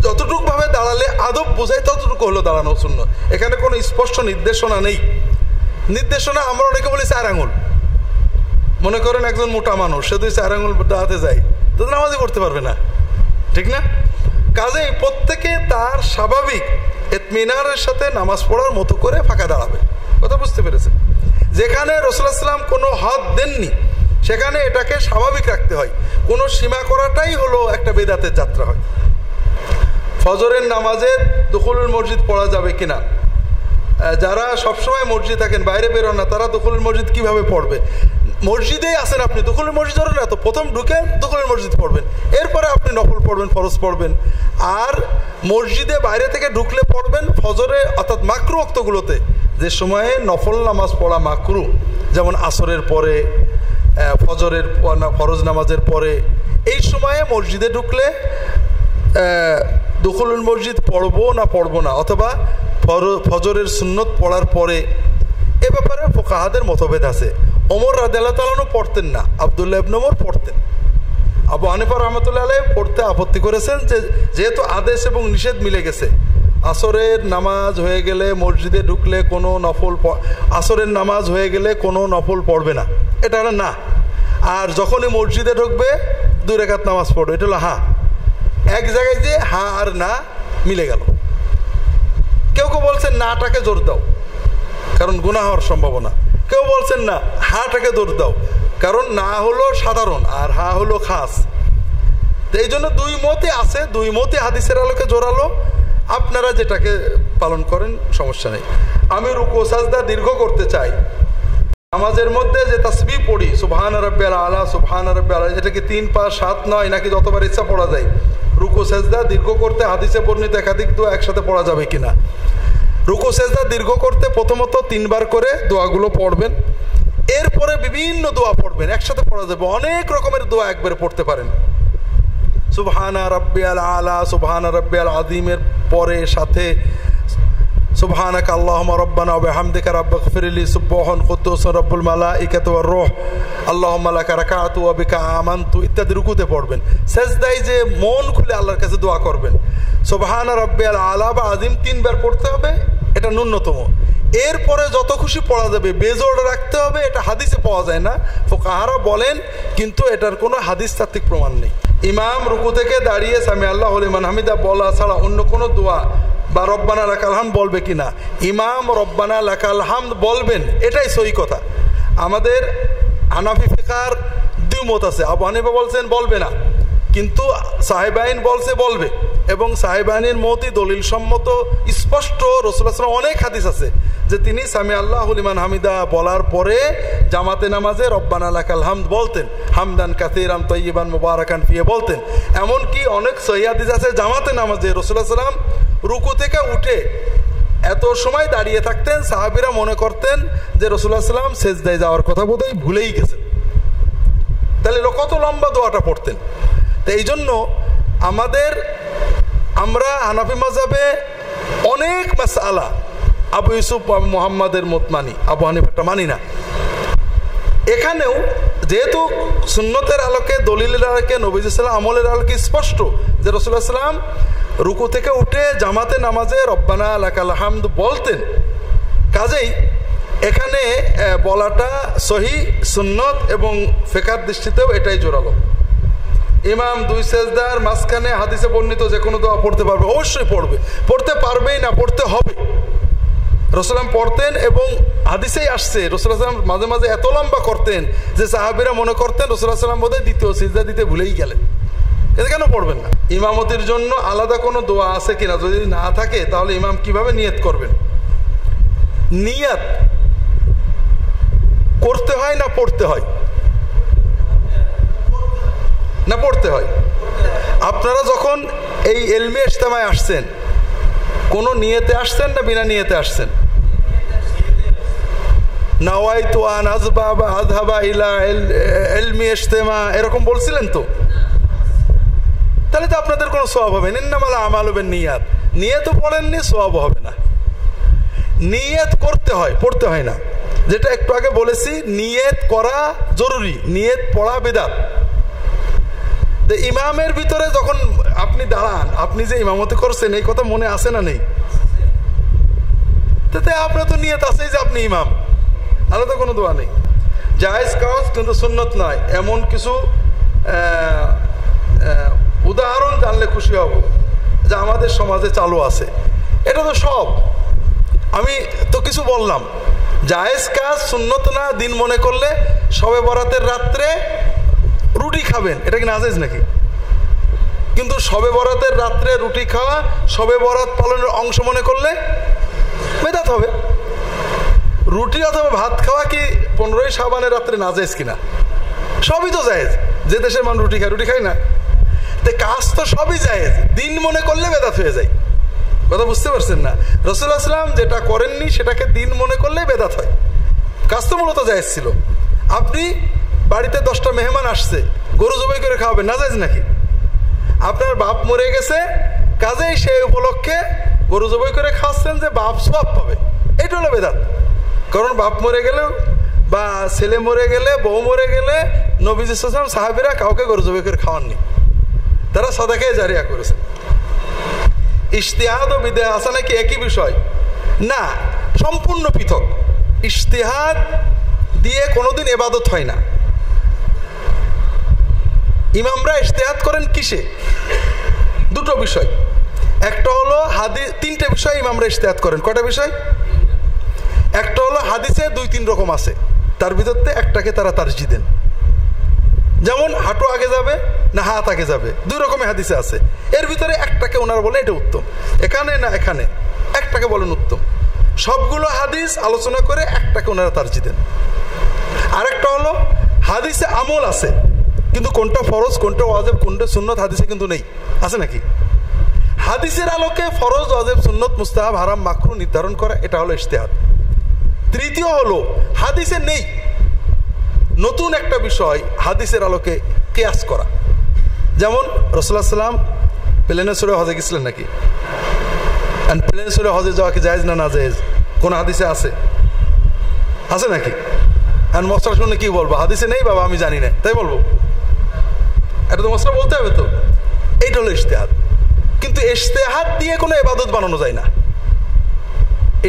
যতটুকু ভাবে দাঁড়ালে আদব বোঝায় ততটুকু হলো দাঁড়ানো সুন্নত। এখানে কোনো স্পষ্ট নির্দেশনা নেই। নির্দেশনা আমরা অনেকে বলি 4 আঙুল। মনে করেন একজন মোটা মানুষ, সে 4 আঙুল দাঁড়াতে যায়, তো নামাজই পড়তে পারবে না, ঠিক না? কাজেই প্রত্যেকে তার স্বাভাবিক ইতমিনানের সাথে নামাজ পড়ার মতো করে ফাঁকা দাঁড়াবে। কথা বুঝতে পেরেছেন? যেখানে রাসূলুল্লাহ সাল্লাল্লাহু আলাইহি ওয়াসাল্লাম কোনো হদ দেননি সেখানে এটাকে স্বাভাবিক রাখতে হয়। কোনো সীমা করাটাই হলো একটা বেদাতের যাত্রা হয়। ফজরের নামাজে দুখুলুল মসজিদ পড়া যাবে কিনা, যারা সবসময় মসজিদে থাকেন, বাইরে বেরোন না, তারা দুখুলুল মসজিদ কিভাবে পড়বে? মসজিদেই আসেন আপনি, দুখুলুল মসজিদ ধরেন না তো, প্রথম ঢুকে দুখুলুল মসজিদ পড়বেন, এরপরে আপনি নফল পড়বেন, ফরজ পড়বেন। আর মসজিদে বাইরে থেকে ঢুকলে পড়বেন ফজরে অর্থাৎ মাকরু ওয়াক্তগুলোতে, যে সময়ে নফল নামাজ পড়া মাকরু, যেমন আসরের পরে, ফজরের ফরজ নামাজের পরে, এই সময়ে মসজিদে ঢুকলে দুখুলুল মসজিদ পড়বো না পড়বো না, অথবা ফজরের সুন্নত পড়ার পরে, এ ব্যাপারে ফুকাহাদের মতভেদ আছে। ওমর রাদিয়াল্লাহু তাআলা আনহু পড়তেন না, আব্দুল্লাহ ইবনে ওমর পড়তেন। আবু হানিফা রাহমাতুল্লাহ আলাইহি পড়তে আপত্তি করেছেন যে যেহেতু আদেশ এবং নিষেধ মিলে গেছে, আসরের নামাজ হয়ে গেলে মসজিদে ঢুকলে কোনো নফল, আসরের নামাজ হয়ে গেলে কোনো নফল পড়বে না, এটা হলো না। আর যখনই মসজিদে ঢুকবে 2 রাকাত নামাজ পড়বে, এটা হলো হা। এক জায়গায় যে হা আর না মিলে গেল। কেউ কেউ বলছেন নাটাকে জোর দাও কারণ গুনাহ হওয়ার সম্ভাবনা, কেউ বলছেন না হাটাকে জোর দাও কারণ না হলো সাধারণ আর হা হলো খাস। তো এই জন্য 2 মতে আছে, 2 মতে হাদিসের আলোকে জোরালো। আপনারা যেটাকে পালন করেন সমস্যা নেই। আমি রুকু সাজদা দীর্ঘ করতে চাই, নামাজের মধ্যে যে তাসবিহ পড়ি সুবহান রাব্বিয়াল আলা, সুবহান রাব্বিয়াল আলা, এটা কি 3, 5, 7, 9 নাকি যতবার ইচ্ছা পড়া যায়? রুকু সাজদা দীর্ঘ করতে হাদিসে বর্ণিত একাধিক দোয়া একসাথে পড়া যাবে কিনা? রুকু সাজদা দীর্ঘ করতে প্রথমত 3 বার করে দোয়াগুলো পড়বেন, এরপরে বিভিন্ন দোয়া পড়বেন, একসাথে পড়া যাবে। অনেক রকমের দোয়া একবারে পড়তে পারেন। সুবহানা রাব্বিয়াল আলা, সুবহানা রাব্বিয়াল আযীমের পরে সাথে সুবহানাকা আল্লাহুম্মা রাব্বানা ওয়া বিহামদিকা রাব্বিগফিরলি সুবহান কুদ্দুস রাব্বুল মালাইকাতি ওয়ার রূহ আল্লাহুম্মা লাকা রাকাতু ওয়া বিকা আমানতু ইত্যাদি রুকুতে পড়বেন। সেজদায় যে মন খুলে আল্লাহর কাছে দোয়া করবেন। সুবহানা রাব্বিয়াল আলা বা আযীম 3 বার পড়তে হবে, এটা ন্যূনতম। এরপরে যত খুশি পড়া যাবে, বেজোড় রাখতে হবে, এটা হাদিসে পাওয়া যায় না, ফুকাহারা বলেন, কিন্তু এটার কোনো হাদিস তাত্ত্বিক প্রমাণ নেই। ইমাম রুকু থেকে দাঁড়িয়ে সামি আল্লাহু লিমান হামিদা বলা ছাড়া অন্য কোনো দোয়া বা রব্বানা লাকাল হামদ বলবে কিনা? ইমাম রব্বানা লাকাল হামদ বলবেন, এটাই সহি কথা। আমাদের হানাফি ফিকহার 2 মত আছে। আবু হানিফা বলছেন বলবে না, কিন্তু সাহেবাইন বলছে বলবে, এবং সাহেবাইনের মতই দলিল সম্মত স্পষ্ট। রাসূলুল্লাহ সাল্লাল্লাহু আলাইহি ওয়াসাল্লাম অনেক হাদিস আছে যে তিনি সামি আল্লাহু লিমান হামিদা বলার পরে জামাতে নামাজে রব্বানা লাকাল হামদ বলতেন, হামদান কাসীরান তাইয়িবান মুবারাকান ফিহি বলতেন। এমনকি অনেক সহিহ হাদিস আছে জামাতে নামাজে রাসূলুল্লাহ সাল্লাল্লাহু আলাইহি ওয়াসাল্লাম রুকু থেকে উঠে এত সময় দাঁড়িয়ে থাকতেন, সাহাবীরা মনে করতেন যে রাসূলুল্লাহ সাল্লাল্লাহু আলাইহি ওয়াসাল্লাম সেজদায় যাওয়ার কথা বোধহয় ভুলেই গেছেন। তাহলে কত লম্বা দোয়াটা পড়তেন। তো এই জন্য আমরা হানাফি মাযহাবে অনেক মাসআলা আবু ইউসুফ মুহাম্মাদের মত মানি, আবু হানিফাটা মানি না। এখানেও যেহেতু সুন্নতের আলোকে, দলিলের আলোকে, নবীজি সাল্লাল্লাহু আলাইহি ওয়াসাল্লাম আমলের আলোকে স্পষ্ট যে রাসূলুল্লাহ সাল্লাল্লাহু আলাইহি ওয়াসাল্লাম রুকু থেকে উঠে জামাতে নামাজে রব্বানা লাকাল হামদ বলতেন। কাজেই এখানে বলাটা সহি সুন্নত এবং ফিকহের দৃষ্টিতেও এটাই জোরালো। ইমাম 2 সেজদার মাঝখানে হাদিসে বর্ণিত যে কোনো দোয়া পড়তে পারবে, অবশ্যই পড়বে, পড়তে পারবেই না, পড়তে হবে। রাসূলুল্লাহ পড়তেন এবং হাদিসেই আসছে রাসূলুল্লাহ মাঝে মাঝে এত লম্বা করতেন যে সাহাবীরা মনে করতেন রাসূলুল্লাহ বোধহয় দ্বিতীয় সিজদা দিতে ভুলেই গেলেন। এটা কেন পড়বেন না? ইমামতির জন্য আলাদা কোনো দোয়া আছে কিনা? যদি না থাকে তাহলে ইমাম কিভাবে নিয়ত করবেন? নিয়ত করতে হয় না পড়তে হয়? না পড়তে হয়। আপনারা যখন এই ইলমি ইজতেমায় আসছেন, কোন নিয়তে আসছেন না বিনা নিয়তে আসছেন? নাওয়াইতু আন আযবা বা আযহাবা ইলা ইলমি ইজতেমা এরকম বলছিলেন তো? তাহলে তো আপনাদের কোনো সওয়াব হবে না। ইন্নামাল আমালু বিন্নিয়াত, নিয়তও পড়েননি, সওয়াব হবে না। নিয়ত করতে হয়, পড়তে হয় না। যেটা একটু আগে বলেছি, নিয়ত করা জরুরি, নিয়ত পড়া বিদআত। তো ইমামের ভিতরে যখন আপনি দাঁড়ান, আপনি যে ইমামতি করছেন এই কথা মনে আসে না নেই? তাতে আপনার তো নিয়ত আছেই যে আপনি ইমাম, আলাদা কোনো দোয়া নেই। জায়েজ কাজ কিন্তু সুন্নত নয়, এমন কিছু উদাহরণ জানলে খুশি হব যা আমাদের সমাজে চালু আছে। এটা তো সব আমি তো কিছু বললাম। জায়েজ কাজ সুন্নত না দিন মনে করলে শবে বরাতের রাত্রে রুটি খাবেন, এটা কি নাজায়েজ নাকি? কিন্তু শবে বরাতের রাত্রে রুটি খাওয়া শবে বরাত পালনের অংশ মনে করলে বেদাত হবে। রুটি অথবা ভাত খাওয়া কি 15ই শাবানের রাত্রে নাজায়েজ কিনা? সবই তো জায়েজ। যে দেশের মানুষ রুটি খায়, রুটি খায় না? তো কাজ তো সবই জায়েজ, দিন মনে করলে বেদাত হয়ে যায়। কথা বুঝতে পারছেন না? রাসূলুল্লাহ সাল্লাল্লাহু আলাইহি ওয়াসাল্লাম যেটা করেননি সেটাকে দিন মনে করলে বেদাত হয়। কাজ তো মূলত জায়েজ ছিল। আপনি বাড়িতে 10টা মেহমান আসছে, গরু জবাই করে খাওয়াবেন, নাজায়েজ নাকি? আপনার বাপ মরে গেছে, কাজেই সেই উপলক্ষে গরু জবাই করে খাওয়াচ্ছেন যে বাপ সওয়াব পাবে, এইটা হলো বেদাত। কারণ বাপ মরে গেলে বা ছেলে মরে গেলে, বউ মরে গেলে নবীজি সাল্লাল্লাহু আলাইহি ওয়াসাল্লাম সাহাবীরা কাউকে গরু জবাই করে খাওয়াননি, তারা সাদাকে জারিয়া করেছেন। ইজতিহাদ ও বিদআত আছে নাকি একই বিষয়? না, সম্পূর্ণ পৃথক। ইজতিহাদ দিয়ে কোনোদিন ইবাদত হয় না। ইমামরা ইজতিহাদ করেন কিসে? দুটো বিষয়। একটা হলো হাদিস, 3টে বিষয় ইমামরা ইজতিহাদ করেন। কয়টা বিষয়? একটা হলো হাদিসে 2-3 রকম আছে, তার ভিতরতে একটাকে তারা তারজিহ দেন। যেমন হাঁটু আগে যাবে না হাত আগে যাবে, 2 রকমের হাদিসে আছে। এর ভিতরে একটাকে ওনারা বলেন এটা উত্তম, এখানে না এখানে, একটাকে বলেন উত্তম। সবগুলো হাদিস আলোচনা করে একটাকে ওনারা তারজিহ দেন। আরেকটা হলো হাদিসে আমল আছে, কিন্তু কোনটা ফরজ, কোনটা ওয়াজিব, কোনটা সুন্নত হাদিসে কিন্তু নেই। আছে নাকি? হাদিসের আলোকে ফরজ, ওয়াজিব, সুন্নত, মুস্তাহাব, হারাম, মাকরুহ নির্ধারণ করা, এটা হলো ইজতিহাদ। তৃতীয় হলো হাদিসে নেই, নতুন একটা বিষয় হাদিসের আলোকে কিয়াস করা। যেমন রাসূলুল্লাহ সাল্লাল্লাহু আলাইহি ওয়াসাল্লাম প্লেনে চড়ে হজে গেছিলেন নাকি? প্লেনে চড়ে হজে যাওয়া কি জায়েজ না নাজায়েজ? কোন হাদিসে আছে? আছে নাকি? আর মশলা শুনে কি বলবো? হাদিসে নেই বাবা, আমি জানি না, তাই বলবো? এটা তো মশলা বলতে হবে তো। এইটা হলো ইজতিহাদ। কিন্তু ইজতিহাদ দিয়ে কোনো ইবাদত বানানো যায় না।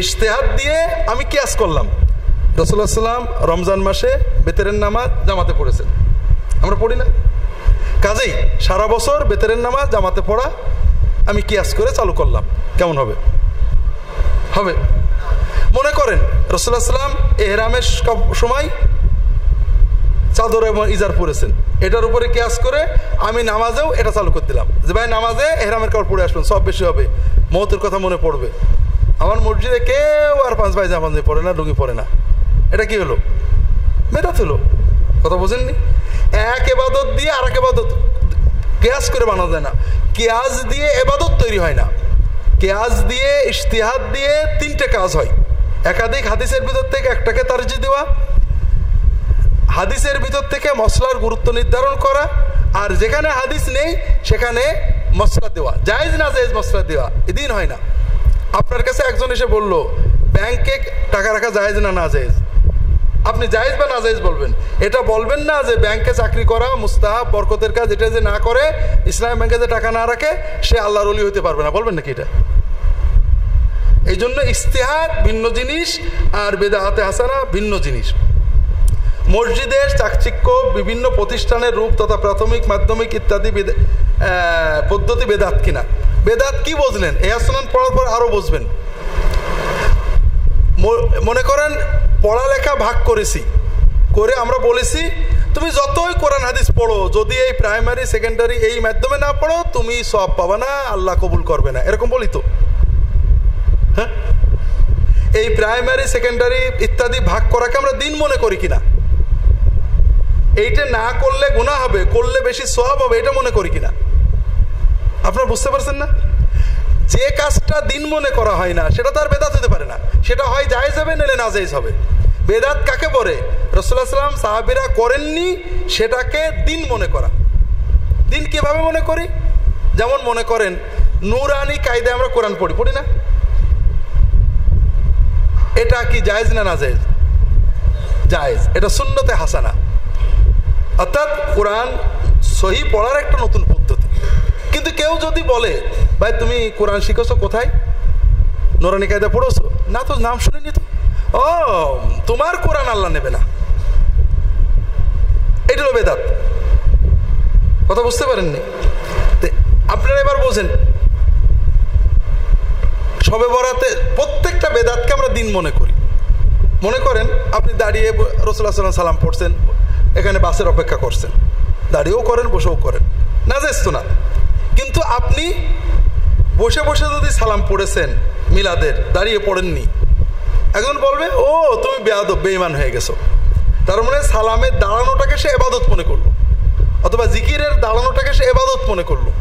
ইজতিহাদ দিয়ে আমি কিয়াস করলাম, রাসূলুল্লাহ সাল্লাল্লাহু আলাইহি ওয়াসাল্লাম রমজান মাসে বেতেরের নামাজ জামাতে পড়েছেন, আমরা পড়ি না? কাজেই সারা বছর বেতেরের নামাজ জামাতে পড়া আমি কিয়াস করে চালু করলাম, কেমন হবে? হবে। মনে করেন রাসূলুল্লাহ সাল্লাল্লাহু আলাইহি ওয়াসাল্লাম ইহরামের সময় চাদর এবং ইজার পরেছেন, এটার উপরে কিয়াস করে আমি নামাজেও এটা চালু করে দিলাম যে ভাই নামাজে ইহরামের কাপড় পরে আসবেন, সব বেশি হবে, মওতের কথা মনে পড়বে। আমার মসজিদে কেউ আর 5 পায়জামা পরে না, লুঙ্গি পরে না, এটা কি হলো? বেদাত হলো। কথা বোঝেননি? এক ইবাদত দিয়ে আর এক ইবাদত কিয়াস করে বানানো যায় না। কিয়াস দিয়ে ইবাদত তৈরি হয় না। কিয়াস দিয়ে, ইজতিহাদ দিয়ে 3টে কাজ হয়। একাধিক হাদিসের ভিতর থেকে একটাকে তারজিহ দেওয়া, হাদিসের ভিতর থেকে মসলার গুরুত্ব নির্ধারণ করা, আর যেখানে হাদিস নেই সেখানে মসলা দেওয়া। জায়েজ না জায়েজ মসলা দেওয়া এদিন হয় না। আপনার কাছে একজন এসে বলল ব্যাংকে টাকা রাখা জায়েজ না না জায়েজ, আপনি জায়েজ বা না জায়েজ বলবেন। এটা বলবেন না যে ব্যাংকে চাকরি করা মুস্তাহাব বরকতের কাজ, এটা যে না করে ইসলামী ব্যাংকে যে টাকা না রাখে সে আল্লাহর ওলি হতে পারবে না, বলবেন নাকি? এটা এই জন্য ইজতিহাদ ভিন্ন জিনিস আর বেদাতে হাসানা ভিন্ন জিনিস। মসজিদের চাকচিক্য, বিভিন্ন প্রতিষ্ঠানের রূপ তথা প্রাথমিক, মাধ্যমিক ইত্যাদি পদ্ধতি বেদাত কিনা? বেদাত কি বুঝলেন? এই আসনান পড়ার পর আরো বুঝবেন। মনে করেন পড়ালেখা ভাগ করেছি, করে আমরা বলেছি তুমি যতই কোরআন হাদিস পড়ো, যদি এই প্রাইমারি সেকেন্ডারি এই মাধ্যমে না পড়ো তুমি সওয়াব পাবা না, আল্লাহ কবুল করবে না, এরকম বলি তো? হ্যাঁ, এই প্রাইমারি সেকেন্ডারি ইত্যাদি ভাগ করাকে আমরা দিন মনে করি কিনা? এইটা না করলে গুনাহ হবে, করলে বেশি সওয়াব হবে, এটা মনে করি কিনা? আপনারা বুঝতে পারছেন না? যে কাজটা দিন মনে করা হয় না সেটা তো আর বেদাত হতে পারে না, সেটা হয় জায়েজ হবে নাহলে না জায়েজ হবে। বেদাত কাকে বলে? রাসূলুল্লাহ সাল্লাল্লাহু আলাইহি ওয়াসাল্লাম সাহাবীরা করেননি সেটাকে দিন মনে করা। দিন কিভাবে মনে করি? যেমন মনে করেন নুরানি কায়দায় আমরা কোরআন পড়ি না? এটা কি জায়েজ না না জায়েজ? জায়েজ। এটা সুন্নতে হাসানা, অর্থাৎ কোরআন সহি পড়ার একটা নতুন পদ্ধতি। কিন্তু কেউ যদি বলে ভাই তুমি কোরআন শিখেছো কোথায়, নুরানি কায়দা পড়েছো না? তো নাম শুনিনি তো। ও তোমার কোরআন আল্লাহ নেবে না, এটা হলো বেদাত। কথা বুঝতে পারেননি? আপনারা এবার বোঝেন, শবে বরাতে প্রত্যেকটা বেদাতকে আমরা দিন মনে করি। মনে করেন আপনি দাঁড়িয়ে রাসূলুল্লাহ সাল্লাল্লাহু আলাইহি সাল্লাম পড়ছেন, এখানে বাসের অপেক্ষা করছেন, দাঁড়িয়েও করেন বসেও করেন, না জায়েজ তো না। কিন্তু আপনি বসে বসে যদি সালাম পড়েছেন মিলাদের, দাঁড়িয়ে পড়েননি, একজন বলবে ও তুমি বেয়াদব বেঈমান হয়ে গেছো। তার মানে সালামের দাঁড়ানোটাকে সে ইবাদত মনে করলো, অথবা জিকিরের দাঁড়ানোটাকে সে ইবাদত মনে করলো।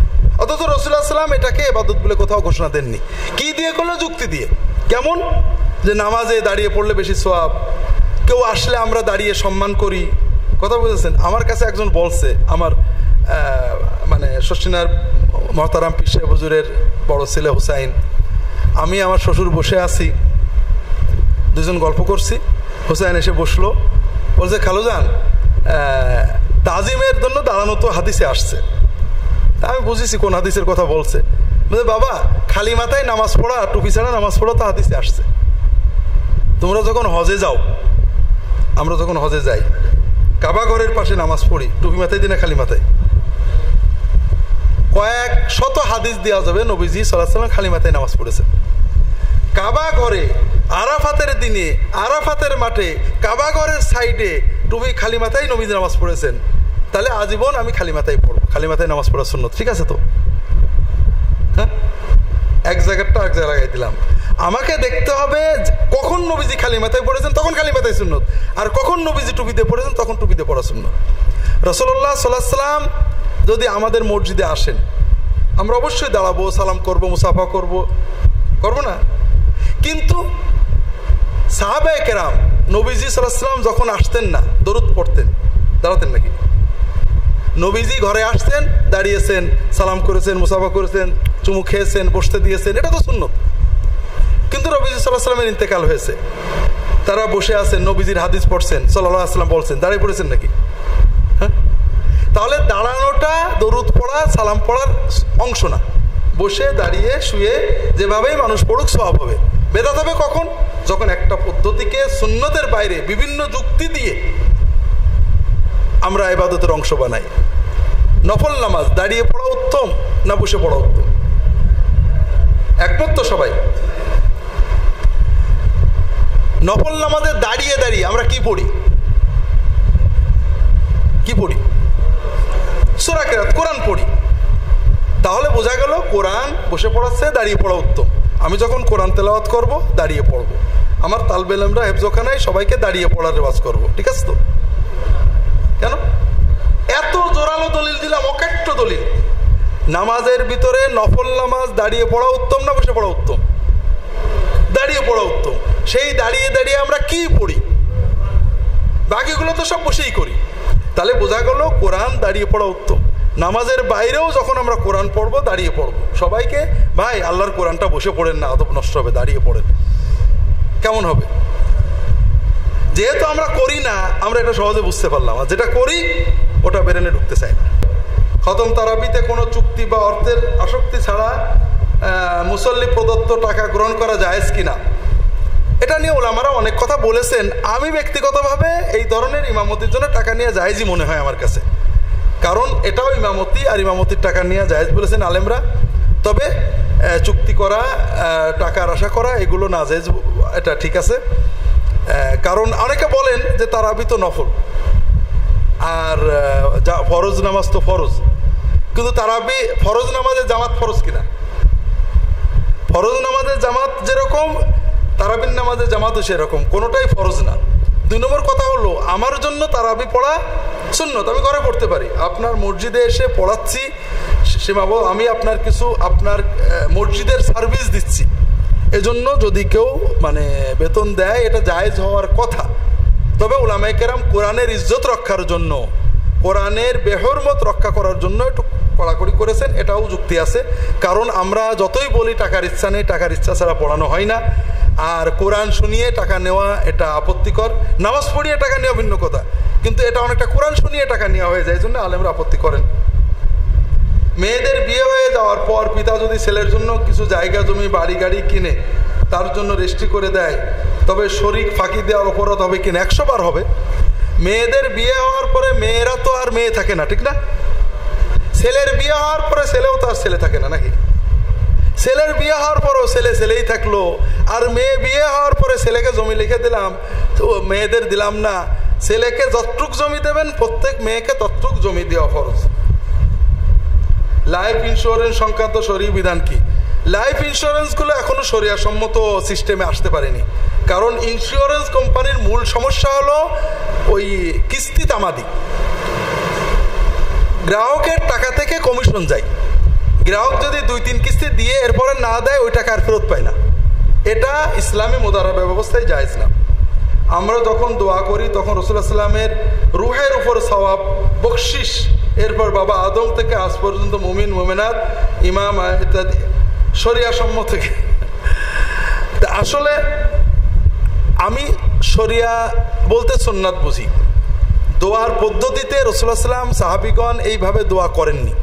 অথচ রাসূলুল্লাহ সাল্লাম এটাকে ইবাদত বলে কোথাও ঘোষণা দেননি। কি দিয়ে করলো? যুক্তি দিয়ে। কেমন? যে নামাজে দাঁড়িয়ে পড়লে বেশি সওয়াব, কেউ আসলে আমরা দাঁড়িয়ে সম্মান করি। কথা বুঝেছেন? আমার কাছে একজন বলছে, আমার মানে শশিনার মহতারাম পীর সাহেব হুজুরের বড় ছেলে হুসাইন, আমি আমার শ্বশুর বসে আছি, দুজন গল্প করছি, হুসাইন এসে বসলো, বলছে খালুজান তাজিমের জন্য দাঁড়ানো তো হাদিসে আসছে। আমি বুঝেছি কোন হাদিসের কথা বলছে। বলছে বাবা খালি মাথায় নামাজ পড়া, টুপি ছাড়া নামাজ পড়া তো হাদিসে আসছে। তোমরা যখন হজে যাও, আমরা যখন হজে যাই, কাবা ঘরের পাশে নামাজ পড়ি, টুপি মাথায় দিনে খালি মাথায়? কয়েক শত হাদিস দেওয়া যাবে নবীজি সাল্লাল্লাহু আলাইহি ওয়াসাল্লাম খালি মাথায় নামাজ পড়েছেন। কাবা ঘরে আরাফাতের দিনে, আরাফাতের মাঠে, কাবা ঘরের সাইডে টুপি খালি মাথায় নবীজি নামাজ পড়েছেন। তাহলে আজীবন আমি খালি মাথায় পড়বো, খালি মাথায় নামাজ পড়ার সুন্নত। ঠিক আছে তো? হ্যাঁ, এক জায়গাটা এক জায়গায় দিলাম। আমাকে দেখতে হবে কখন নবীজি খালি মাথায় পড়েছেন, তখন খালি মাথায় সুন্নত, আর কখন নবীজি টুপিতে পড়েছেন, তখন টুপিতে পড়া সুন্নত। রাসূলুল্লাহ সাল্লাল্লাহু আলাইহি ওয়াসাল্লাম যদি আমাদের মসজিদে আসেন, আমরা অবশ্যই দাঁড়াবো, সালাম করবো, মুসাফা করবো না? কিন্তু সাহাবায়ে কেরাম নবীজি সাল্লাল্লাহু আলাইহি ওয়াসাল্লাম যখন আসতেন না, দরুদ পড়তেন, দাঁড়াতেন নাকি? নবীজি ঘরে আসতেন, দাঁড়িয়েছেন, সালাম করেছেন, মুসাফা করেছেন, চুমু খেয়েছেন, বসতে দিয়েছেন, এটা তো সুন্নত। কিন্তু নবীজি সাল্লাল্লাহু আলাইহি ওয়াসাল্লামের ইন্তেকাল হয়েছে, তারা বসে আছেন, নবীজির হাদিস পড়ছেন, সাল্লাল্লাহু আলাইহি ওয়াসাল্লাম বলছেন, দাঁড়িয়ে পড়েছেন নাকি? হ্যাঁ, তাহলে দাঁড়ানোটা দরুদ পড়া, সালাম পড়ার অংশ না। বসে দাঁড়িয়ে শুয়ে যেভাবেই মানুষ পড়ুক সওয়াব হবে। বেদাত হবে কখন? যখন একটা পদ্ধতিকে সুন্নতের বাইরে বিভিন্ন যুক্তি দিয়ে আমরা ইবাদতের অংশ বানাই। নফল নামাজ দাঁড়িয়ে পড়া উত্তম না বসে পড়া উত্তম? একমত তো সবাই? নফল নামাজে দাঁড়িয়ে দাঁড়িয়ে আমরা কি পড়ি? কি পড়ি? সূরা কিরাত, কোরআন পড়ি। তাহলে বোঝা গেল কোরআন বসে পড়াচ্ছে, দাঁড়িয়ে পড়া উত্তম। আমি যখন কোরআন তেলাওয়াত করব, দাঁড়িয়ে পড়ব। আমার তালবে ইলমরা হেফজখানায় সবাইকে দাঁড়িয়ে পড়ার রেওয়াজ করব। ঠিক আছে তো? কেন এত জোরালো দলিল দিলাম? অকাট্য দলিল। নামাজের ভিতরে নফল নামাজ দাঁড়িয়ে পড়া উত্তম না বসে পড়া উত্তম? দাঁড়িয়ে পড়া উত্তম। সেই দাঁড়িয়ে দাঁড়িয়ে আমরা কি পড়ি? বাকিগুলো তো সব বসেই করি। তাহলে বোঝা গেল কোরআন দাঁড়িয়ে পড়া উত্তম। নামাজের বাইরেও যখন আমরা কোরআন পড়বো, দাঁড়িয়ে পড়বো। সবাইকে ভাই আল্লাহর কোরআনটা বসে পড়েন না, আদব নষ্ট হবে, দাঁড়িয়ে পড়েন। কেমন হবে? যেহেতু আমরা করি না, আমরা এটা সহজে বুঝতে পারলাম, আর যেটা করি ওটা বেরেনে ঢুকতে চাই না। খতম তারাবিতে কোনো চুক্তি বা অর্থের আসক্তি ছাড়া মুসল্লি প্রদত্ত টাকা গ্রহণ করা জায়েজ কিনা, এটা নিয়ে ওলামারা অনেক কথা বলেছেন। আমি ব্যক্তিগতভাবে এই ধরনের ইমামতির জন্য টাকা নিয়ে জায়েজই মনে হয় আমার কাছে। কারণ এটাও ইমামতি, আর ইমামতির টাকা নিয়ে জায়েজ বলেছেন আলেমরা। তবে চুক্তি করা, টাকার আশা করা, এগুলো না জায়েজ, এটা ঠিক আছে। কারণ অনেকে বলেন যে তারাবি তো নফল, আর ফরজ নামাজ তো ফরজ। কিন্তু তারাবি ফরজ নামাজের জামাত ফরজ কিনা? ফরজ নামাজের জামাত যেরকম, তারাবির নামাজের জামাতও সেরকম, কোনোটাই ফরজ না। 2 নম্বর কথা হলো, আমার জন্য তারাবি পড়া সুন্নত, আমি ঘরে পড়তে পারি। আপনার মসজিদে এসে পড়াচ্ছি, আমি আপনার কিছু আপনার মসজিদের সার্ভিস দিচ্ছি, এজন্য যদি কেউ মানে বেতন দেয়, এটা জায়েজ হওয়ার কথা। তবে উলামায়ে কেরাম কোরআনের ইজ্জত রক্ষার জন্য, কোরআনের বেহরমত রক্ষা করার জন্য একটু কড়াকড়ি করেছেন, এটাও যুক্তি আছে। কারণ আমরা যতই বলি টাকার ইচ্ছা নেই, টাকার ইচ্ছা ছাড়া পড়ানো হয় না। আর কোরআন শুনিয়ে টাকা নেওয়া এটা আপত্তিকর, নামাজ পড়িয়ে টাকা নেওয়া ভিন্ন কথা, কিন্তু এটা অনেকটা কোরআন শুনিয়ে টাকা নেওয়া হয়ে যায়, এই জন্য আলেমরা আপত্তি করেন। মেয়েদের বিয়ে হয়ে যাওয়ার পর পিতা যদি ছেলের জন্য কিছু জায়গা জমি বাড়ি গাড়ি কিনে তার জন্য রেজিস্ট্রি করে দেয়, তবে শরিক ফাঁকি দেওয়ার অপরাধ হবে কিনা? 100 বার হবে। মেয়েদের বিয়ে হওয়ার পরে মেয়েরা তো আর মেয়ে থাকে না, ঠিক না? ছেলের বিয়ে হওয়ার পরে ছেলেও তো আর ছেলে থাকে না, নাকি? ছেলের বিয়ে হওয়ার পরেও ছেলে ছেলেই থাকলো, আর মেয়ে বিয়ে হওয়ার পরে ছেলেকে জমি লিখে দিলাম, তো মেয়েদের দিলাম না। ছেলেকে যতটুক জমি দেবেন প্রত্যেক মেয়েকে ততটুক জমি দেওয়া ফরজ। লাইফ ইন্স্যুরেন্স সংক্রান্ত শরীয়ত বিধান কি? লাইফ ইন্স্যুরেন্সগুলো এখনো শরিয়া সম্মত সিস্টেমে আসতে পারেনি, কারণ ইন্স্যুরেন্স কোম্পানির মূল সমস্যা হলো ওই কিস্তি তামাদি। গ্রাহকের টাকা থেকে কমিশন যায়, গ্রাহক যদি 2-3 কিস্তি দিয়ে এরপরে না দেয় ওই টাকা আর ফেরত পায় না। এটা ইসলামী মুদারাবা ব্যবস্থায় জায়েজ না। আমরা যখন দোয়া করি তখন রাসূলুল্লাহ সাল্লাল্লাহু আলাইহি ওয়াসাল্লামের রুহের উপর সওয়াব, বকশিশ, এরপর বাবা আদম থেকে আজ পর্যন্ত মুমিন মুমিনাত ইমাম ইত্যাদি শরিয়া সম্মত থেকে। আসলে আমি শরিয়া বলতে সুন্নাত বুঝি। দোয়ার পদ্ধতিতে রাসূলুল্লাহ সাল্লাল্লাহু আলাইহি ওয়াসাল্লাম সাহাবীগণ এইভাবে দোয়া করেননি।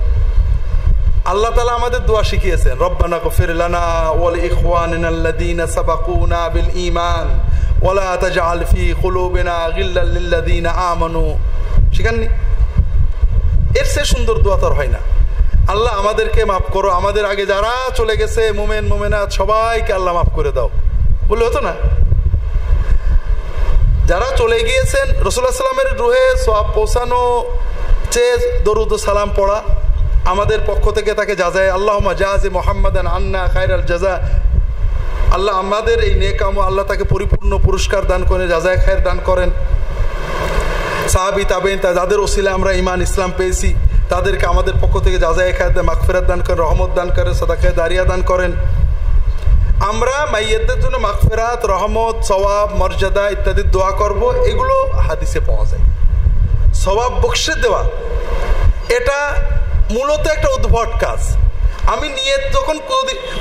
আল্লাহ তাআলা আমাদের দোয়া শিখিয়েছেন, রব্বানা গফির লানা ওয়া লিইখওয়ানিনাল্লাযীনা সাবাকুনা বিল ঈমান ওয়া লা তাজআল ফি কুলুবিনা গিল্লাল লিল্লাযীনা আমানু। শিখাননি? এর চেয়ে সুন্দর দোয়া তো আর হয় না। আল্লাহ আমাদেরকে মাফ করো, আমাদের আগে যারা চলে গেছে মুমিন মুমিনাত সবাইকে আল্লাহ মাফ করে দাও, বললে হতো না? যারা চলে গিয়েছেন রাসূলুল্লাহ সাল্লামের রুহে সওয়াব পৌঁছানো চেয়ে দরুদ ও সালাম পড়া, আমাদের পক্ষ থেকে তাকে জাযায়ে আল্লাহুম্মা জাযি মুহাম্মাদান আন্না খায়রাল জাযা। আল্লাহ আমাদের এই নেক আমল আল্লাহ তাকে পরিপূর্ণ পুরস্কার দান করেন, জাযায়ে খায়র দান করেন। সাহাবী তাবেঈন যাদের ওসিলা আমরা ঈমান ইসলাম পেয়েছি তাদেরকে আমাদের পক্ষ থেকে জাযায়ে খায়র মাগফিরাত দান করেন, রহমত দান করেন, সাদাকায়ে দারিয়া দান করেন। আমরা মাইয়্যিতদের জন্য মাগফিরাত, রহমত, সওয়াব, মর্যাদা ইত্যাদি দোয়া করব, এগুলো হাদিসে পাওয়া যায়। সওয়াব বকশিশ দেওয়া এটা মূলত একটা উদ্ভট কাজ। আমি নিয়ত যখন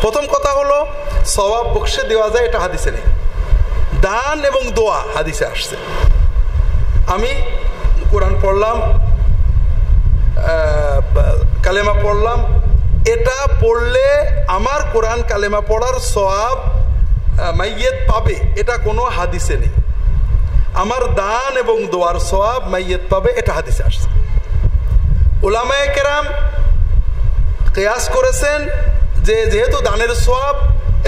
প্রথম কথা হলো সওয়াব বকশিশ দেওয়া যায়, এটা হাদিসে নেই। দান এবং দোয়া হাদিসে আসছে। আমি কোরআন পড়লাম, কালেমা পড়লাম, এটা পড়লে আমার কোরআন কালেমা পড়ার সওয়াব মাইয়্যিত পাবে, এটা কোনো হাদিসে নেই। আমার দান এবং দোয়ার সওয়াব মাইয়্যিত পাবে, এটা হাদিসে আসছে। উলামায়ে কেরাম কিয়াস করেছেন যে যেহেতু দানের সওয়াব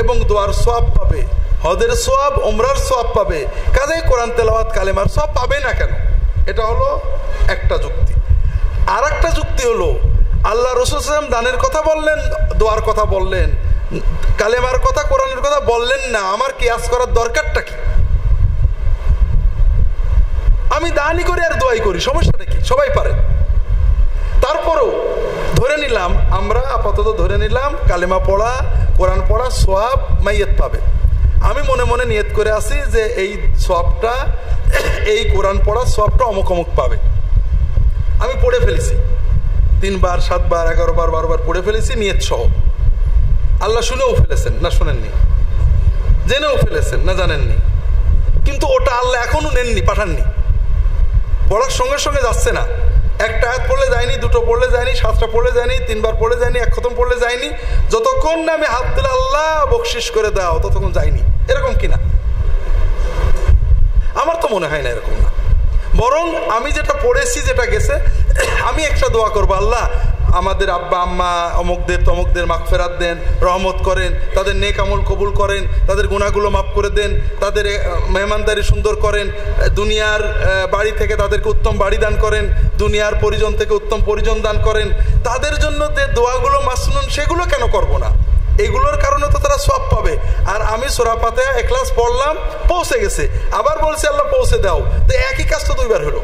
এবং দোয়ার সওয়াব পাবে, হজের সওয়াব, উমরার সওয়াব পাবে, কাজেই কোরআন তেলাওয়াত কালেমার সওয়াব পাবে না কেন? এটা হলো একটা যুক্তি। আর একটা যুক্তি হলো আল্লাহ রাসূল সাল্লাল্লাহু আলাইহি ওয়াসাল্লাম দানের কথা বললেন, দোয়ার কথা বললেন, কালেমার কথা, কোরআনের কথা বললেন না। আমার কিয়াস করার দরকারটা কি? আমি দানই করি আর দোয়াই করি, সমস্যাটা কি? সবাই পারে। তারপরেও ধরে নিলাম, আমরা আপাতত ধরে নিলাম কালেমা পড়া, কোরআন পড়া সওয়াব মাইয়্যিত পাবে। আমি মনে মনে নিয়ত করে আসি যে এই সওয়াবটা, এই কোরআন পড়ার সওয়াবটা অমুক অমুক পাবে। আমি পড়ে ফেলেছি 3 বার 7 বার 11 বার 12 বার পড়ে ফেলেছি নিয়ত সহ। আল্লাহ শুনেও ফেলেছেন না শোনেননি, জেনেও ফেলেছেন না জানেননি, কিন্তু ওটা আল্লাহ এখনো নেননি, পাঠাননি। পড়ার সঙ্গে সঙ্গে যাচ্ছে না। একটা আয়াত পড়লে যায়নি, 2টো পড়লে যায়নি, 7টা পড়লে যায়নি, 3 বার পড়লে যায়নি, 1 খতম পড়লে যায়নি। যতক্ষণ না আমি হাত দিলে আল্লাহ বকশিশ করে দাও ততক্ষণ যায়নি। এরকম কিনা? আমার তো মনে হয় না এরকম না। বরং আমি যেটা পড়েছি, যেটা গেছে, আমি একটা দোয়া করবো, আল্লাহ আমাদের আব্বা আম্মা অমুকদের তমুকদের মাগফিরাত দেন, রহমত করেন, তাদের নেক আমল কবুল করেন, তাদের গুনাহগুলো মাফ করে দেন, তাদের মেহমানদারি সুন্দর করেন, দুনিয়ার বাড়ি থেকে তাদেরকে উত্তম বাড়ি দান করেন, দুনিয়ার পরিজন থেকে উত্তম পরিজন দান করেন। তাদের জন্য যে দোয়াগুলো মাসনুন সেগুলো কেন করব না? এগুলোর কারণে তো তারা সওয়াব পাবে। আর আমি সূরা ফাতিহা ইখলাস পড়লাম, পৌঁছে গেছে, আবার বলছি আল্লাহ পৌঁছে দাও, তো একই কাজ তো 2 বার হলো।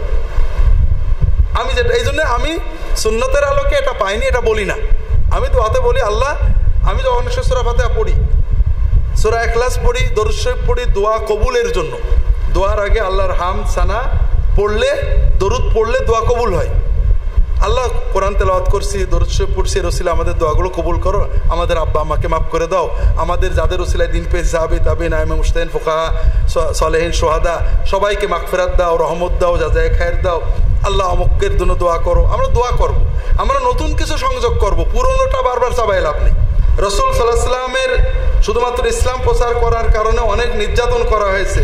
আমি যেটা, এই জন্য আমি সুন্নতের আলোকে এটা পাইনি এটা বলি না। আমি দোয়াতে বলি, আল্লাহ আমি যখন সূরা ফাতিহা পড়ি, সূরা ইখলাস পড়ি, দরুদ শরীফ পড়ি, দোয়া কবুলের জন্য। দোয়ার আগে আল্লাহর হামদ সানা পড়লে, দরুদ পড়লে দোয়া কবুল হয়। আল্লাহ কোরআন তেলাওয়াত করছি, দরুদ শরীফ পড়ছি, রসিলা আমাদের দোয়াগুলো কবুল করো, আমাদের আব্বা আম্মাকে মাফ করে দাও, আমাদের যাদের রসিলায় দিন পেয়েছে সাহাবী তাবিঈন আইম্মা মুজতাহিদিন ফুকাহা সালেহিন সোহাদা সবাইকে মাগফিরাত দাও, রহমত দাও, জাযায়ে খায়ের দাও। আল্লাহ অমুকের জন্য দোয়া করো। আমরা দোয়া করব, আমরা নতুন কিছু সংযোগ করব, পুরনোটা বারবার চাবাই লাভ নেই। রসুল সাল্লাল্লাহু আলাইহি ওয়াসাল্লামের শুধুমাত্র ইসলাম প্রচার করার কারণে অনেক নির্যাতন করা হয়েছে,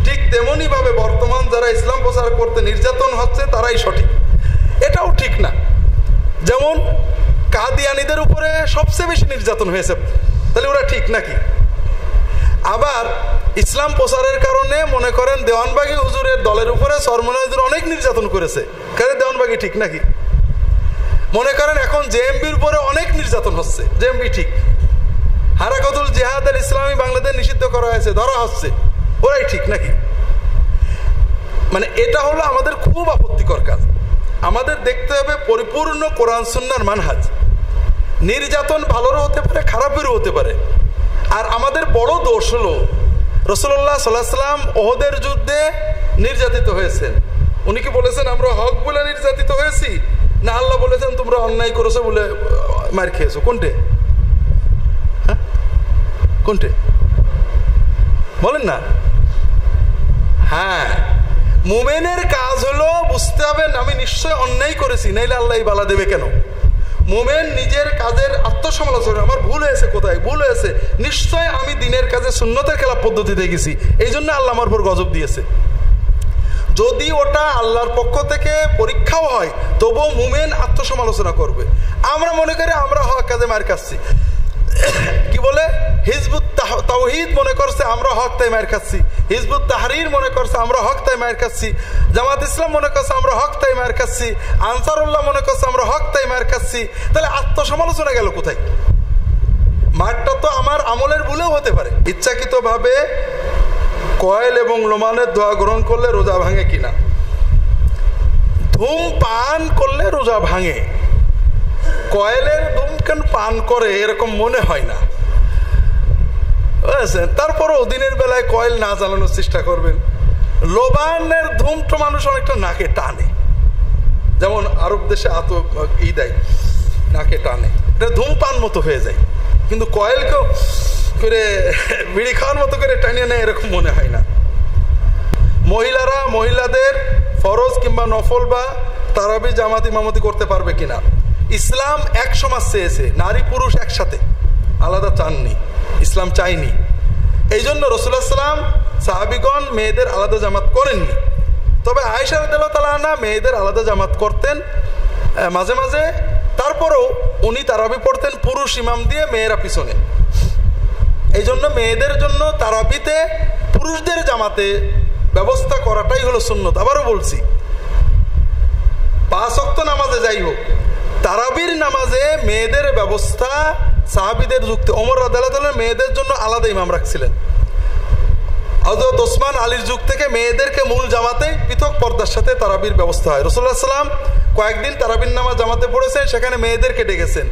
ঠিক তেমনইভাবে বর্তমান যারা ইসলাম প্রচার করতে নির্যাতন হচ্ছে তারাই সঠিক, এটাও ঠিক না। যেমন কাদিয়ানীদের উপরে সবচেয়ে বেশি নির্যাতন হয়েছে, তাহলে ওরা ঠিক নাকি? আবার ইসলাম প্রচারের কারণে মনে করেন দেওয়ানবাগী হুজুরের দলের উপরে সরমনাই হুজুর অনেক নির্যাতন করেছে, কারণ দেওয়ানবাগী ঠিক নাকি? মনে করেন এখন জেএমবির উপরে অনেক নির্যাতন হচ্ছে, জেএমবি ঠিক? হারাকাতুল জিহাদ আল ইসলামী বাংলাদেশ নিষিদ্ধ করা হয়েছে, ধরা হচ্ছে, ওরাই ঠিক নাকি? মানে এটা হলো আমাদের খুব আপত্তিকর কাজ। আমাদের দেখতে হবে পরিপূর্ণ কোরআন সুন্নাহর মানহাজ। নির্যাতন ভালোরও হতে পারে, খারাপেরও হতে পারে। আর আমাদের বড় দোষ হলো রাসূলুল্লাহ সাল্লাল্লাহু আলাইহি ওয়াসাল্লাম ওহদের যুদ্ধে নির্যাতিত হয়েছেন। উনি কি বলেছেন আমরা হক বলে নির্যাতিত হয়েছি, না আল্লাহ বলেছেন তোমরা অন্যায় করেছো বলে মার খেয়েছো? কোনটে? হ্যাঁ কোনটে বলেন না? হ্যাঁ, মুমিনের কাজ হলো বুঝতে হবে আমি নিশ্চয় অন্যায় করেছি, নাইলে আল্লাহ বালা দেবে কেন? মুমিন নিজের কাজের আত্মসমালোচনা, আমার ভুল হয়েছে, কোথায় ভুল হয়েছে, নিশ্চয় আমি দিনের কাজে সুন্নতের খেলাফ পদ্ধতিতে গেছি, এই জন্য আল্লাহ আমার উপর গজব দিয়েছে। যদি ওটা আল্লাহর পক্ষ থেকে পরীক্ষাও হয় তবুও মুমিন আত্মসমালোচনা করবে। আমরা মনে করি আমরা হক কাজে মার খাচ্ছি, কি বলে হিজবুত তাওহীদ মনে করছে আমরা হক তাই মার খাচ্ছি, হিজবুত তাহরীর মনে করছে আমরা হক তাই মার খাচ্ছি, জামাত ইসলাম মনে করছে আমরা হক তাই মার খাচ্ছি, আনসারুল্লাহ মনে করছে আমরা হক তাই মার খাচ্ছি। তাহলে আত্মসমালোচনা গেল কোথায়? মারটা তো আমার আমলের ভুলেও হতে পারে। ইচ্ছাকৃতভাবে কয়েল এবং লোমানের দোয়া গ্রহণ করলে রোজা ভাঙে কিনা? ধূমপান করলে রোজা ভাঙে। কয়েলের ধূম কেন পান করে এরকম মনে হয় না, বুঝেছেন? তারপরও দিনের বেলায় কয়েল না জ্বালানোর চেষ্টা করবেন। লোবানের ধূম তো মানুষ অনেকটা নাকে টানে, যেমন আরব দেশে দেয় নাকে টানে, এটা ধূমপান মতো হয়ে যায়। কিন্তু কয়েলকেও করে বিড়ি খাওয়ার মতো করে টানিয়ে নেয় এরকম মনে হয় না। মহিলারা মহিলাদের ফরজ কিংবা নফল বা তারাবি জামাত ইমামতি করতে পারবে কিনা? ইসলাম এক সমাজ চেয়েছে, নারী পুরুষ একসাথে, আলাদা চাননি, ইসলাম চাইনি। এই জন্য রাসূলুল্লাহ সাল্লাল্লাহু আলাইহি ওয়াসাল্লাম সাহাবীগণ মেয়েদের আলাদা জামাত করেননি। তবে আয়েশা রাদিয়াল্লাহু তাআলা আনহা মেয়েদের আলাদা জামাত করতেন মাঝে মাঝে। তারপরেও উনি তারাবি পড়তেন পুরুষ ইমাম দিয়ে, মেয়েরা পিছনে। এই জন্য মেয়েদের জন্য তারাবিতে পুরুষদের জামাতে ব্যবস্থা করাটাই হলো সুন্নত। আবারও বলছি, 5 ওয়াক্ত নামাজে যাই হোক, তারাবির নামাজে মেয়েদের ব্যবস্থা সাহাবীদের যুক্তি। ওমর রাদিয়াল্লাহু তাআলা মেয়েদের জন্য আলাদা ইমাম রাখছিলেন। হযরত ওসমান আলীর যুগ থেকে মেয়েদেরকে মূল জামাতে পৃথক পর্দার সাথে তারাবির ব্যবস্থা হয়। রাসূলুল্লাহ সাল্লাল্লাহু আলাইহি ওয়াসাল্লাম কয়েকদিন তারাবির নামাজ জামাতে পড়েছেন, সেখানে মেয়েদেরকে ডেকেছেন।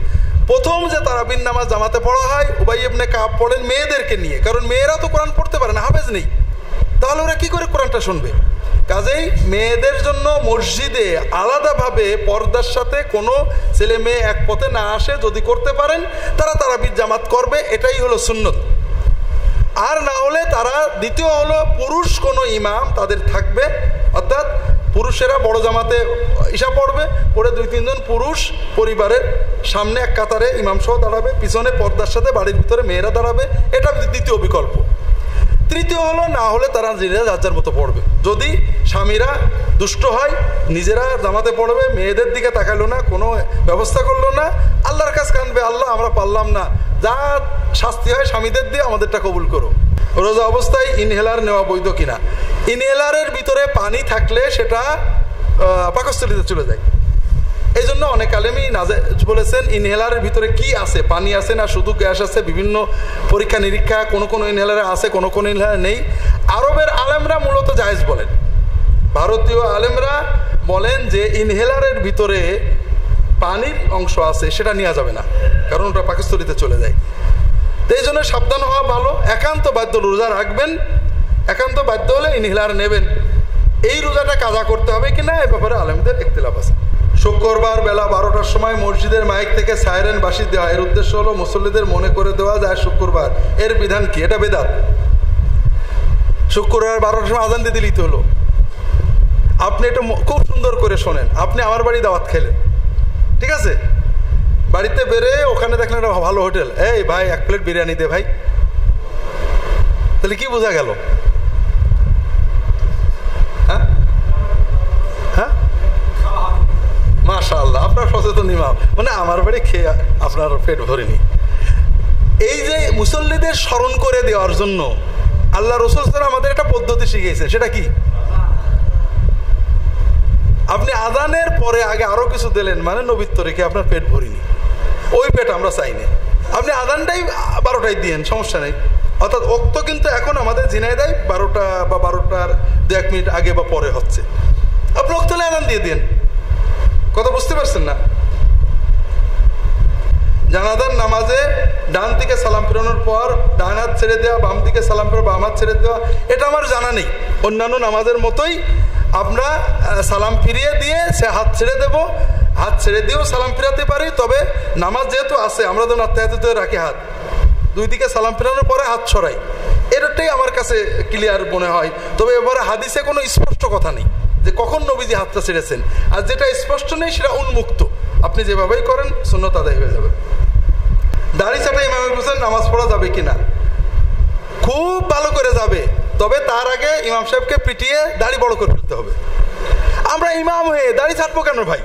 প্রথম যে তারাবির নামাজ জামাতে পড়া হয় উবাই ইবনে কাব পড়েন মেয়েদেরকে নিয়ে, কারণ মেয়েরা তো কোরআন পড়তে পারে না, হাফেজ নেই, তাহলে ওরা কি করে কোরআনটা শুনবে? কাজেই মেয়েদের জন্য মসজিদে আলাদাভাবে পর্দার সাথে কোনো ছেলে মেয়ে এক পথে না আসে, যদি করতে পারেন তারা তারাবির জামাত করবে, এটাই হলো সুন্নত। আর না হলে তারা, দ্বিতীয় হলো পুরুষ কোনো ইমাম তাদের থাকবে, অর্থাৎ পুরুষেরা বড় জামাতে ইশা পড়বে, পড়ে 2-3 জন পুরুষ পরিবারের সামনে এক কাতারে ইমাম সহ দাঁড়াবে, পিছনে পর্দার সাথে বাড়ির ভিতরে মেয়েরা দাঁড়াবে, এটা দ্বিতীয় বিকল্প। তৃতীয় হলো না হলে তারা নিজেরা যার যার মতো পড়বে। যদি স্বামীরা দুষ্ট হয় নিজেরা জামাতে পড়বে, মেয়েদের দিকে তাকালো না, কোনো ব্যবস্থা করলো না, আল্লাহর কাছে কানবে, আল্লাহ আমরা পারলাম না, যা শাস্তি হয় স্বামীদের দিয়ে আমাদেরটা কবুল করো। রোজা অবস্থায় ইনহেলার নেওয়া বৈধ কিনা? ইনহেলারের ভিতরে পানি থাকলে সেটা পাকস্থলীতে চলে যায়। এই জন্য অনেক আলেমই বলেছেন ইনহেলারের ভিতরে কি আছে, পানি আছে না শুধু গ্যাস আছে, বিভিন্ন পরীক্ষা নিরীক্ষা, কোনো ইনহেলারে আছে, কোনো ইনহেলারে নেই। আরবের আলেমরা মূলত জায়েজ বলেন, ভারতীয় আলেমরা বলেন যে ইনহেলারের ভিতরে পানির অংশ আছে, সেটা নেওয়া যাবে না, কারণ ওটা পাকস্থলীতে চলে যায়। তো এই জন্য সাবধান হওয়া ভালো। একান্ত বাধ্য রোজা রাখবেন, একান্ত বাধ্য হলে ইনহেলার নেবেন। এই রোজাটা কাজা করতে হবে কিনা এ ব্যাপারে আলেমদের ইখতিলাফ আছে। শুক্রবার বেলা 12টার সময় মসজিদের মাইক থেকে সাইরেন বাঁশি দেওয়া, এর উদ্দেশ্য হলো মুসল্লিদের মনে করে দেওয়া যায় শুক্রবার। এর বিধান কি? এটা বেদাত। শুক্রবার 12টার সময় আজান দিয়ে দিলেই তো হলো। আপনি এটা খুব সুন্দর করে শোনেন। আপনি আমার বাড়ি দাওয়াত খেলেন, ঠিক আছে, বাড়িতে বেরে ওখানে দেখলেন একটা ভালো হোটেল, এই ভাই 1 প্লেট বিরিয়ানি দে ভাই, তাহলে কি বোঝা গেল? হ্যাঁ হ্যাঁ, মাশাআল্লাহ, আপনার সচেতন ইমাম, মানে আমার বাড়ি খেয়ে আপনার পেট ভরেনি। এই যে মুসল্লিদের স্মরণ করে দেওয়ার জন্য আল্লাহ রাসূল সাল্লাল্লাহু আলাইহি ওয়াসাল্লাম আমাদের একটা পদ্ধতি শিখিয়েছেন। সেটা কি? আপনি আজানের পরে আগে আরো কিছু দিলেন, মানে নবীত্ব রেখে আপনার পেট ভরিনি, ওই পেট আমরা চাইনি। আপনি আজানটাই 12টায় দিয়েন, সমস্যা নেই। অর্থাৎ ওক্ত কিন্তু এখন আমাদের জিনায় দেয় 12টা বা 12টার 2-1 মিনিট আগে বা পরে হচ্ছে। আপনি ওক্ত হলে আজান দিয়ে দিন। কথা বুঝতে পারছেন না? জানাজার নামাজে ডান দিকে সালাম ফেরানোর পর ডান হাত ছেড়ে দেওয়া, বাম দিকে সালাম ফেরা, বাম হাত ছেড়ে দেওয়া, এটা আমার জানা নেই। অন্যান্য নামাজের মতোই আমরা সালাম ফিরিয়ে দিয়ে সে হাত ছেড়ে দেব, হাত ছেড়ে দিয়েও সালাম ফিরাতে পারি। তবে নামাজ যেহেতু আছে, আমরা তো আত্মায়াতে রাখি হাত, 2 দিকে সালাম ফেরানোর পরে হাত ছড়াই, এটাই আমার কাছে ক্লিয়ার মনে হয়। তবে এবারে হাদিসে কোনো স্পষ্ট কথা নেই যে কখন নবীজি হাতটা ছেড়েছেন, আর যেটা স্পষ্ট নেই সেটা উন্মুক্ত। আপনি যেভাবেই করেন সুন্নত আদায় হয়ে যাবে। দাড়ি ছাটা ইমামের পিছনে নামাজ পড়া যাবে কিনা? খুব ভালো করে যাবে, তবে তার আগে ইমাম সাহেবকে পিটিয়ে দাড়ি বড় করে ফেলতে হবে। আমরা ইমাম হয়ে দাড়ি ছাটবো কেন ভাই?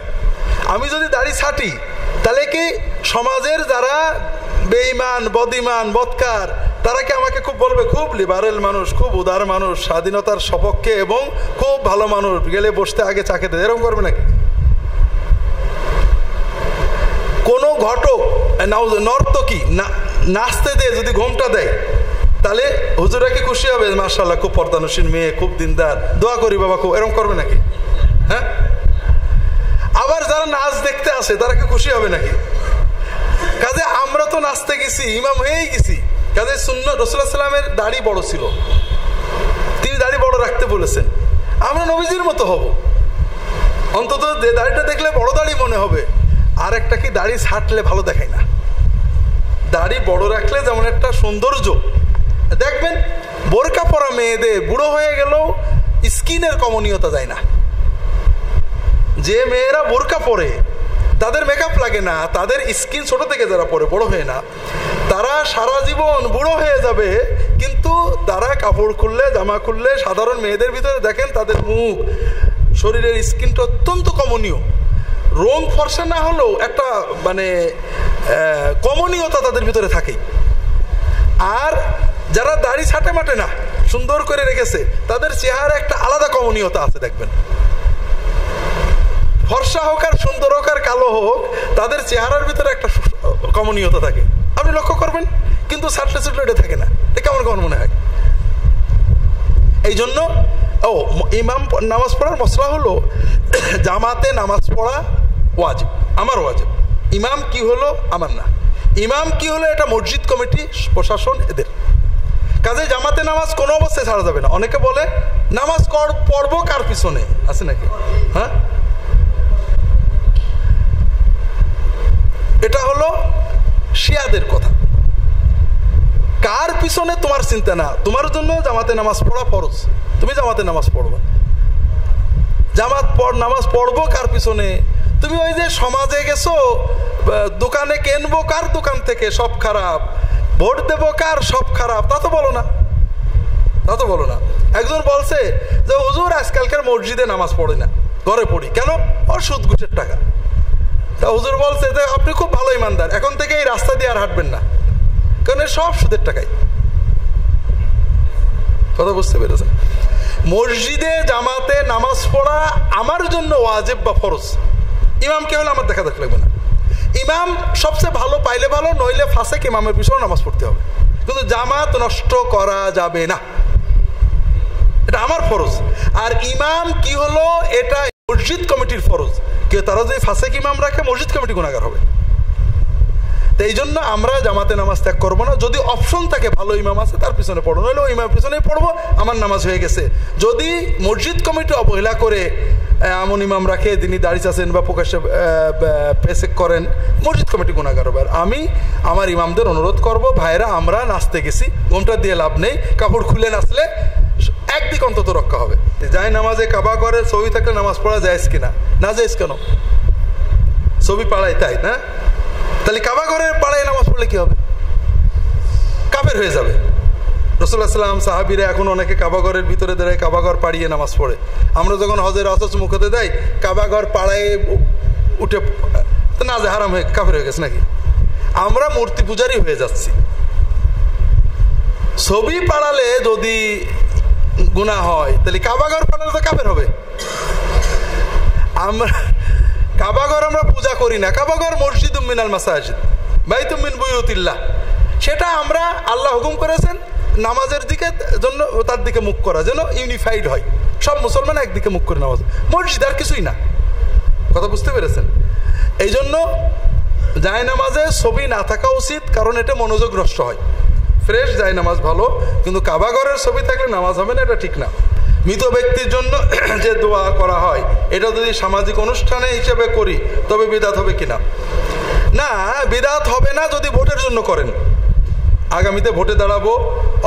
আমি যদি দাড়ি ছাটি তাহলে কি সমাজের যারা বেঈমান, বদিমান, বদকার, তারা কি আমাকে খুব বলবে খুব লিবারেল মানুষ, খুব উদার মানুষ, স্বাধীনতার সপক্ষে এবং খুব ভালো মানুষ, গেলে বসতে আগে চা খেতে, এরকম করবে নাকি? কোন ঘটক নর্তকী নাচতে দিয়ে যদি ঘোমটা দেয়, তাহলে হুজুরা কি খুশি হবে? মাশাআল্লাহ, খুব পর্দানসীন মেয়ে, খুব দিনদার, দোয়া করি বাবা, খুব, এরকম করবে নাকি? হ্যাঁ। আবার যারা নাচ দেখতে আসে তারা কি খুশি হবে নাকি? কাজে আমরা তো নাচতে গেছি, ইমাম হয়েই গেছি। কাজে সুন্নাত, রাসূলুল্লাহ সাল্লাল্লাহু আলাইহি ওয়াসাল্লামের দাড়ি বড় ছিল, তিনি দাড়ি বড় রাখতে বলেছেন। আমরা নবীজির মতো হব, অন্তত যে দাড়িটা দেখলে বড় দাড়ি মনে হবে। আর একটা কি, দাড়ি ছাটলে ভালো দেখায় না, দাড়ি বড় রাখলে যেমন একটা সৌন্দর্য। দেখবেন বোরকা পরা মেয়েদের বুড়ো হয়ে গেলেও স্কিনের কমনীয়তা যায় না। যে মেয়েরা বোরকা পরে তাদের মেকআপ লাগে না, তাদের স্কিন ছোট থেকে যারা পরে বড় হয়ে না, তারা সারা জীবন বুড়ো হয়ে যাবে। কিন্তু তারা কাপড় খুললে, জামা খুললে, সাধারণ মেয়েদের ভিতরে দেখেন তাদের মুখ, শরীরের স্কিনটা অত্যন্ত কমনীয়। রং ফর্সা না হলেও একটা মানে কমনীয়তা তাদের ভিতরে থাকে। আর যারা দাড়ি ছাটে মাটে না, সুন্দর করে রেখেছে, তাদের চেহারা একটা আলাদা কমনীয়তা আছে। দেখবেন ফর্সা হোক আর সুন্দর হোক আর কালো হোক, তাদের চেহারার ভিতরে একটা কমনীয়তা থাকে, আপনি লক্ষ্য করবেন। কিন্তু ছাটলে ছুটলে এটা থাকে না। কেমন কেমন মনে হয়? এই জন্য ইমাম নামাজ পড়ার মসলা হলো জামাতে নামাজ পড়া ওয়াজিব, আমার ওয়াজিব। ইমাম কি হলো আমার না, ইমাম কি হলো এটা মসজিদ কমিটি, প্রশাসন, এদের। কাজে জামাতে নামাজ কোনো অবস্থায় ছাড়া যাবে না। অনেকে বলে নামাজ পড়বো কার পিছনে, আছে নাকি? হ্যাঁ, এটা হলো শিয়াদের কথা। কার পিছনে তোমার চিন্তা না, তোমার জন্য জামাতে নামাজ পড়া ফরজ, তুমি জামাতে নামাজ পড়বা। নামাজ পড়বো কার পিছনে? তুমি ওই যে সমাজে গেছো, দোকানে কেনবো কার দোকান থেকে, সব খারাপ, ভোট দেবো কার, সব খারাপ, তা তো বলো না, তা তো বলো না। একজন বলছে যে হুজুর আজকালকার মসজিদে নামাজ পড়ে না, ঘরে পড়ি। কেন? ওর সুদ ঘুষের টাকা। তা হুজুর বলছে যে আপনি খুব ভালো ইমানদার, এখন থেকে এই রাস্তা দিয়ে আর হাঁটবেন না, কারণ সব সুদের টাকাই। কথা বুঝতে পেরেছেন? মসজিদে জামাতে নামাজ পড়া আমার জন্য ওয়াজিব বা ফরজ। ইমামকে হলে আমার দেখা দেখ লাগবে না। ইমাম সবচেয়ে ভালো পাইলে ভালো, নইলে ফাসেক ইমামের পিছনে নামাজ পড়তে হবে। কিন্তু জামাত নষ্ট করা যাবে না, এটা আমার ফরজ। আর ইমাম কি হলো, এটা মসজিদ কমিটির ফরজ। কেউ তারা যদি ফাসেক ইমাম রাখে, মসজিদ কমিটি গুনাহগার হবে। তো এই জন্য আমরা জামাতে নামাজ ত্যাগ করবো না। যদি অপশন থাকে ভালো ইমাম আছে তার পিছনে পড়ো, নইলে ওই ইমামের পিছনেই পড়বো, আমার নামাজ হয়ে গেছে। যদি মসজিদ কমিটি অবহেলা করে এমন ইমাম রাখে যিনি দাঁড়িয়ে আছেন বা প্রকাশ্যে পেশেক করেন, মসজিদ কমিটি গুনাহগার হবে। আর আমি আমার ইমামদের অনুরোধ করব, ভাইরা আমরা নাচতে গেছি, ঘোমটা দিয়ে লাভ নেই, কাপড় খুলে নাচলে একদিক অন্তত রক্ষা হবে। যাই নামাজে কাবা ঘরের ছবি থাকলে নামাজ পড়া যায় কিনা? না যায় কেন? ছবি পাড়ায় তাই না? তাহলে কাবা ঘরের পাড়ায় নামাজ পড়লে কি হবে? কাফের হয়ে যাবে। রাসূলুল্লাহ সাল্লাল্লাহু আলাইহি ওয়াসাল্লাম সাহাবীরা এখন অনেকে কাবা ঘরের ভিতরে দাঁড়ায় কাবা ঘর পাড়িয়ে নামাজ পড়ে। আমরা যখন হজের অসচ মুখতে দেয় কাবা ঘর পাড়ায় উঠে তো না যে হারাম হয়ে কাফের হয়ে গেছে নাকি? আমরা মূর্তি পূজারই হয়ে যাচ্ছি। ছবি পাড়ালে যদি গুনাহ হয় তাহলে কাবা ঘর পাড়ালে তো কাফের হবে। আমরা কাবা ঘর আমরা পূজা করি না, কাবা ঘর মসজিদুম মিনাল মাসাজিদ বাইতুম মিন বুয়ুতিল্লাহ, সেটা আমরা আল্লাহ হুকুম করেছেন নামাজের দিকে জন্য, তার দিকে মুখ করা যেন ইউনিফাইড হয়, সব মুসলমান একদিকে মুখ করে নামাজ। মসজিদ আর কিছুই না, কথা বুঝতে পেরেছেন? এই জন্য জায় নামাজে ছবি না থাকা উচিত, কারণ এটা মনোযোগ নষ্ট হয়। ফ্রেশ জায় নামাজ ভালো, কিন্তু কাবা ঘরের ছবি থাকলে নামাজ হবে না, এটা ঠিক না। মৃত ব্যক্তির জন্য যে দোয়া করা হয় এটা যদি সামাজিক অনুষ্ঠানে হিসেবে করি তবে বিদআত হবে কিনা? না, বিদআত হবে না যদি ভোটের জন্য করেন। আগামীতে ভোটে দাঁড়াবো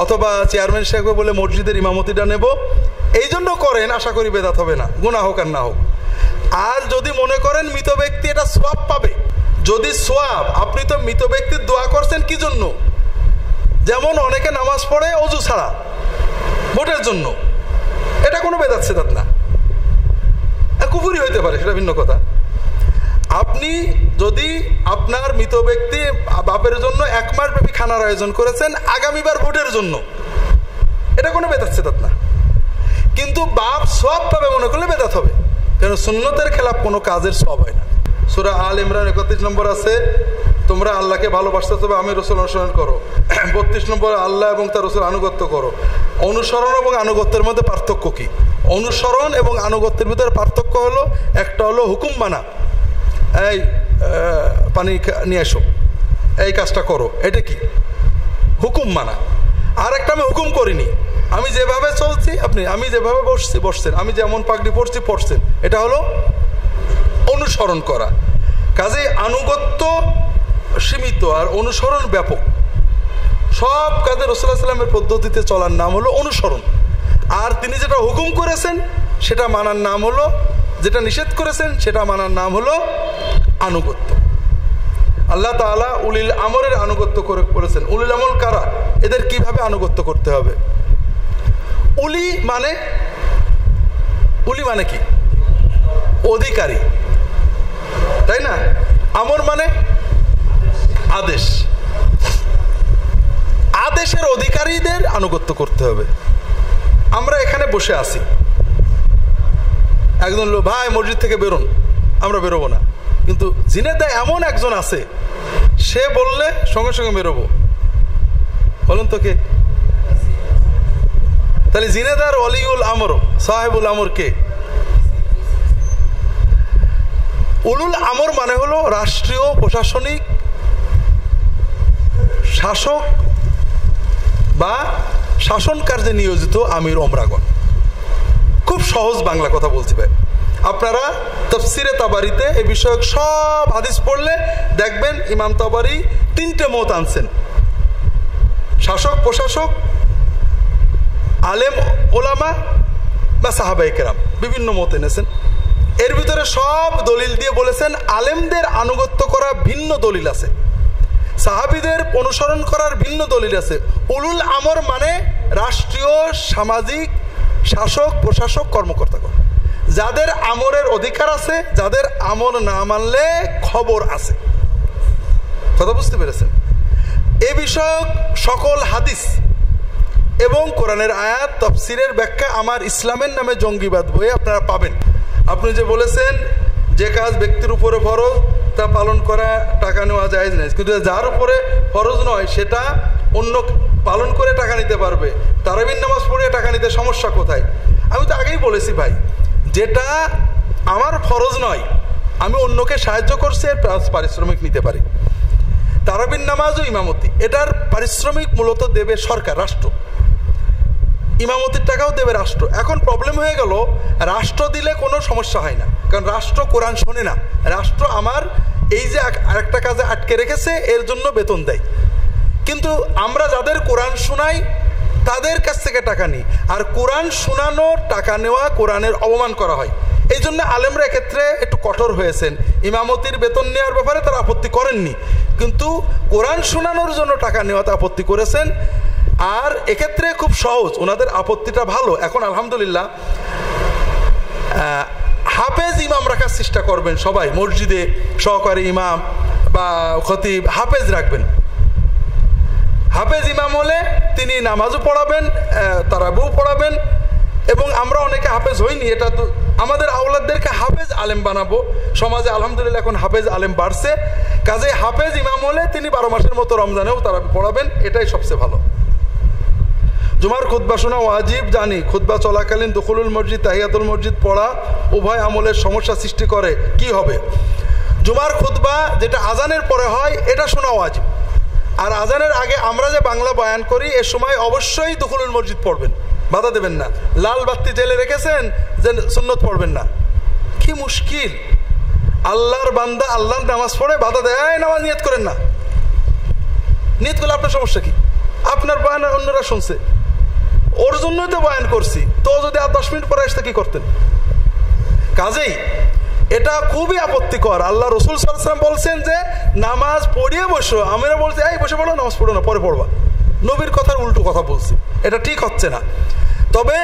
অথবা চেয়ারম্যান সাহেব বলে মসজিদের ইমামতিটা নেব, এই জন্য করেন, আশা করি বিদআত হবে না, গুনাহ হোক আর না হোক। আর যদি মনে করেন মৃত ব্যক্তি এটা সওয়াব পাবে, যদি সওয়াব, আপনি তো মৃত ব্যক্তির দোয়া করছেন কি জন্য? যেমন অনেকে নামাজ পড়ে অজু ছাড়া ভোটের জন্য, এটা কোনো বেদাত সেদাত না, কুফরি হইতে পারে, সেটা ভিন্ন কথা। আপনি যদি আপনার মৃত ব্যক্তি বাপের জন্য 1 মাস ব্যাপী খানার আয়োজন করেছেন আগামীবার ভোটের জন্য, এটা কোনো বেদাত সেদাত না। কিন্তু বাপ সওয়াব পাবে মনে করলে বেদাত হবে, কারণ সুন্নতের খেলাফ কোনো কাজের সওয়াব হয় না। সূরা আল ইমরান 31 নম্বর আছে, তোমরা আল্লাহকে ভালোবাসতে হবে, আমি রাসূল অনুসরণ করো। 32 নম্বর, আল্লাহ এবং তার রাসূল আনুগত্য করো। অনুসরণ এবং আনুগত্যের মধ্যে পার্থক্য কি? অনুসরণ এবং আনুগত্যের ভিতরে পার্থক্য হলো, একটা হলো হুকুম মানা, এই পানি নিয়ে এসো, এই কাজটা করো, এটা কি? হুকুম মানা। আর একটা আমি হুকুম করিনি, আমি যেভাবে চলছি আপনি, আমি যেভাবে বসছি বসছেন, আমি যেমন পাগড়ি পরছি পরছেন, এটা হলো অনুসরণ করা। কাজে আনুগত্য সীমিত আর অনুসরণ ব্যাপক। সব কাজে রাসূলুল্লাহ সাল্লাল্লাহু আলাইহি ওয়াসাল্লামের পদ্ধতিতে চলার নাম হলো অনুসরণ, আর তিনি যেটা হুকুম করেছেন সেটা মানার নাম হলো, যেটা নিষেধ করেছেন সেটা মানার নাম হলো আনুগত্য। আল্লাহ তাআলা উলিল আমরের আনুগত্য করে বলেছেন। উলিল আমর কারা? এদের কিভাবে আনুগত্য করতে হবে? উলি মানে কি? অধিকারী, তাই না? আমর মানে আদেশ, আদেশের অধিকারীদের আনুগত্য করতে হবে। আমরা এখানে বসে আছি, একজন লোক ভাই মসজিদ থেকে বেরোন, আমরা বেরোবো না, কিন্তু জিনেদা এমন একজন আছে, সে বললে সঙ্গে সঙ্গে বেরোবো। বলুন তো কে? তাহলে জিনেদার ওয়ালিউল আমর, সাহেবুল আমর কে? উলুল আমর মানে হলো রাষ্ট্রীয় প্রশাসনিক শাসক বা শাসন কার্যে নিয়োজিত আমির ওমরাগণ। খুব সহজ বাংলা কথা বলছি ভাই, আপনারা তাফসিরে তাবারিতে এই বিষয়ক সব হাদিস পড়লে দেখবেন ইমাম তাবারি 3টে মত আনছেন। শাসক, প্রশাসক, আলেম ওলামা বা সাহাবায়ে কেরাম, বিভিন্ন মত এনেছেন। এর ভিতরে সব দলিল দিয়ে বলেছেন আলেমদের আনুগত্য করা ভিন্ন দলিল আছে, সাহাবীদের অনুসরণ করার ভিন্ন দলিল আছে। উলুল আমর মানে রাষ্ট্রীয় সামাজিক শাসক প্রশাসক কর্মকর্তাগণ, যাদের আমরের অধিকার আছে, যাদের আমর না মানলে খবর আছে। কথা বুঝতে পেরেছেন? এ বিষয়ক সকল হাদিস এবং কোরআনের আয়াত তাফসীরের ব্যাখ্যা আমার ইসলামের নামে জঙ্গিবাদ বইয়ে আপনারা পাবেন। আপনি যে বলেছেন যে কাজ ব্যক্তির উপরে ফরজ তা পালন করা টাকা নেওয়া জায়েজ নেই, কিন্তু যার উপরে ফরজ নয় সেটা অন্য পালন করে টাকা নিতে পারবে, তারাবির নামাজ পড়ে টাকা নিতে সমস্যা কোথায়? আমি তো আগেই বলেছি ভাই, যেটা আমার ফরজ নয় আমি অন্যকে সাহায্য করছি, পারিশ্রমিক নিতে পারি। তারাবির নামাজ ও ইমামতি, এটার পারিশ্রমিক মূলত দেবে সরকার, রাষ্ট্র। ইমামতির টাকাও দেবে রাষ্ট্র। এখন প্রবলেম হয়ে গেল, রাষ্ট্র দিলে কোনো সমস্যা হয় না, কারণ রাষ্ট্র কোরআন শোনে না। রাষ্ট্র আমার এই যে আরেকটা কাজে আটকে রেখেছে এর জন্য বেতন দেয়, কিন্তু আমরা যাদের কোরআন শোনাই তাদের কাছ থেকে টাকা নিই, আর কোরআন শোনানো টাকা নেওয়া কোরআনের অবমান করা হয়। এই জন্য আলেমরা এক্ষেত্রে একটু কঠোর হয়েছেন। ইমামতির বেতন নেওয়ার ব্যাপারে তারা আপত্তি করেননি, কিন্তু কোরআন শোনানোর জন্য টাকা নেওয়াতে আপত্তি করেছেন। আর এক্ষেত্রে খুব সহজ, ওনাদের আপত্তিটা ভালো। এখন আলহামদুলিল্লাহ হাফেজ ইমাম রাখার চেষ্টা করবেন সবাই, মসজিদে সহকারী ইমাম বা খতিব হাফেজ রাখবেন। হাফেজ ইমাম হলে তিনি নামাজও পড়াবেন, তারাবিও পড়াবেন, এবং আমরা অনেকে হাফেজ হইনি, এটা তো আমাদের আওলাদদেরকে হাফেজ আলেম বানাবো। সমাজে আলহামদুলিল্লাহ এখন হাফেজ আলেম বাড়ছে, কাজে হাফেজ ইমাম হলে তিনি 12 মাসের মতো রমজানেও তারা পড়াবেন, এটাই সবচেয়ে ভালো। জুমার খুতবা শোনা ওয়াজিব জানি, খুতবা চলাকালীন দুখুলুল মসজিদ, তাহিয়াতুল মসজিদ পড়া উভয় আমলের সমস্যা সৃষ্টি করে, কি হবে? জুমার খুতবা যেটা আজানের পরে হয় এটা শোনা ওয়াজিব, আর আজানের আগে আমরা যে বাংলা বয়ান করি এর সময় অবশ্যই দুখুলুল মসজিদ পড়বেন, বাধা দেবেন না। লাল বাতি জেলে রেখেছেন যে সুন্নত পড়বেন না, কি মুশকিল! আল্লাহর বান্দা আল্লাহর নামাজ পড়ে বাধা দেয়, নামাজ নিয়ত করেন না। নিয়ত করলে আপনার সমস্যা কি? আপনার বয়ান অন্যরা শুনছে, ওর জন্যই তো বয়ান করছি, তো যদি আর 10 মিনিট পরে আসতে কি করতেন? কাজেই এটা খুবই আপত্তিকর। আল্লাহ রসুল সাল্লাল্লাহু আলাইহি ওয়াসাল্লাম বলছেন যে নামাজ পড়িয়ে বসো, আমরা বলছি এই বসে পড়ো, নামাজ পড়ো না, পরে পড়বা। নবীর কথার উল্টো কথা বলছি, এটা ঠিক হচ্ছে না। তবে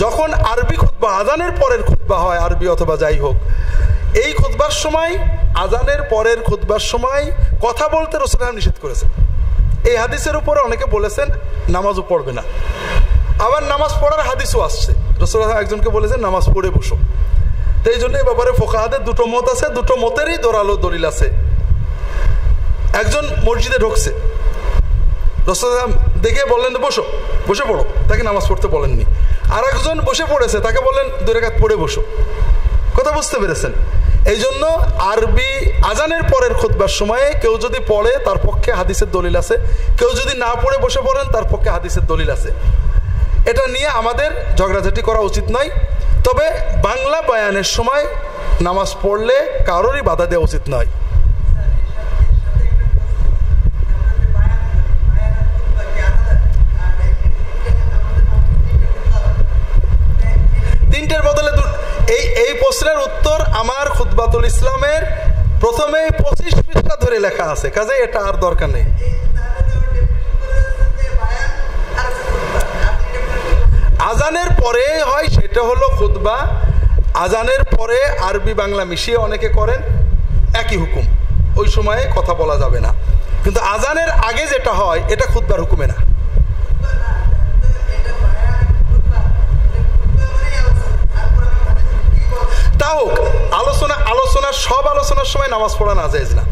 যখন আরবি খুতবা, আজানের পরের খুতবা হয়, আরবি অথবা যাই হোক, এই খুতবার সময়, আজানের পরের খুতবার সময় কথা বলতে রাসূলুল্লাহ নিষেধ করেছেন। এই হাদিসের উপরে অনেকে বলেছেন নামাজও পড়বে না, আবার নামাজ পড়ার হাদিসও আসছে, রাসূলুল্লাহ একজনকে বলেছেন নামাজ পড়ে বসো। তো এই জন্য এই ব্যাপারে ফোকাহাদের দুটো মত আছে, দুটো মতেরই দোরালো দলিল আছে। একজন মসজিদে ঢুকছে, রাসূলুল্লাহ দেখে বললেন বসো, বসে পড়ো, তাকে নামাজ পড়তে বলেননি। আর একজন বসে পড়েছে, তাকে বললেন 2 রাকাত পড়ে বসো। কথা বুঝতে পেরেছেন? এই জন্য আরবি আজানের পরের খুতবার সময়ে কেউ যদি পড়ে তার পক্ষে হাদিসের দলিল আছে, কেউ যদি না পড়ে বসে পড়েন তার পক্ষে হাদিসের দলিল আছে। এটা নিয়ে আমাদের ঝগড়াঝাটি করা উচিত নয়। তবে বাংলা বয়ানের সময় নামাজ পড়লে কারোরই বাধা দেওয়া উচিত নয়। তিনটের বদলে এই প্রশ্নের উত্তর আমার খুতবাতুল ইসলামের প্রথমে 25 পৃষ্ঠা ধরে লেখা আছে, কাজে এটা আর দরকার নেই। আজানের পরে হয় সেটা হলো খুতবা, আজানের পরে আরবি বাংলা মিশিয়ে অনেকে করেন, একই হুকুম, ওই সময়ে কথা বলা যাবে না। কিন্তু আজানের আগে যেটা হয় এটা খুতবার হুকুমে না। তাও আলোচনা সব আলোচনার সময় নামাজ পড়া না জায়েজ না,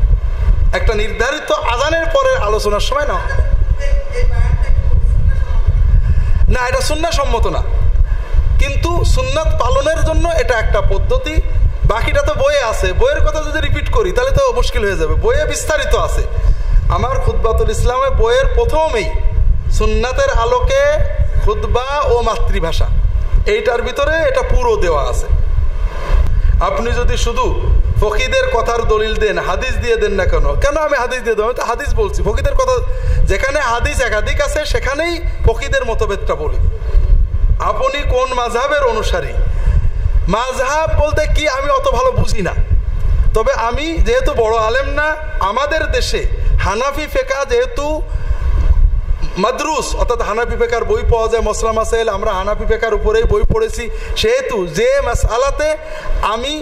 একটা নির্ধারিত আজানের পরে আলোচনার সময় না, না এটা সুন্নাহ সম্মত না। কিন্তু সুন্নাত পালনের জন্য এটা একটা পদ্ধতি। বাকিটা তো বইয়ে আছে, বইয়ের কথা যদি রিপিট করি তাহলে তো মুশকিল হয়ে যাবে। বইয়ে বিস্তারিত আছে। আমার খুতবাতুল ইসলামে বইয়ের প্রথমেই সুন্নাতের আলোকে খুতবা ও মাতৃভাষা, এইটার ভিতরে এটা পুরো দেওয়া আছে। আপনি যদি শুধু ফকিদের কথার দলিল দেন, হাদিস দিয়ে দেন না কেন আমি হাদিস দিয়ে দেবো? আমি তো হাদিস বলছি। ফকিদের কথা যেখানে হাদিস একাধিক আছে সেখানেই ফকিদের মতভেদটা বলি। আপনি কোন মাযহাবের অনুসারী? মাযহাব বলতে কি আমি অত ভালো বুঝি না, তবে আমি যেহেতু বড় আলেম না, আমাদের দেশে হানাফি ফিকহ যেহেতু মাদ্রুস, অর্থাৎ হানাফি ফিকহর বই পাওয়া যায়, মসলা মাসাইল, আমরা হানাফি ফিকহর উপরেই বই পড়েছি, সেহেতু যে মাসআলাতে আমি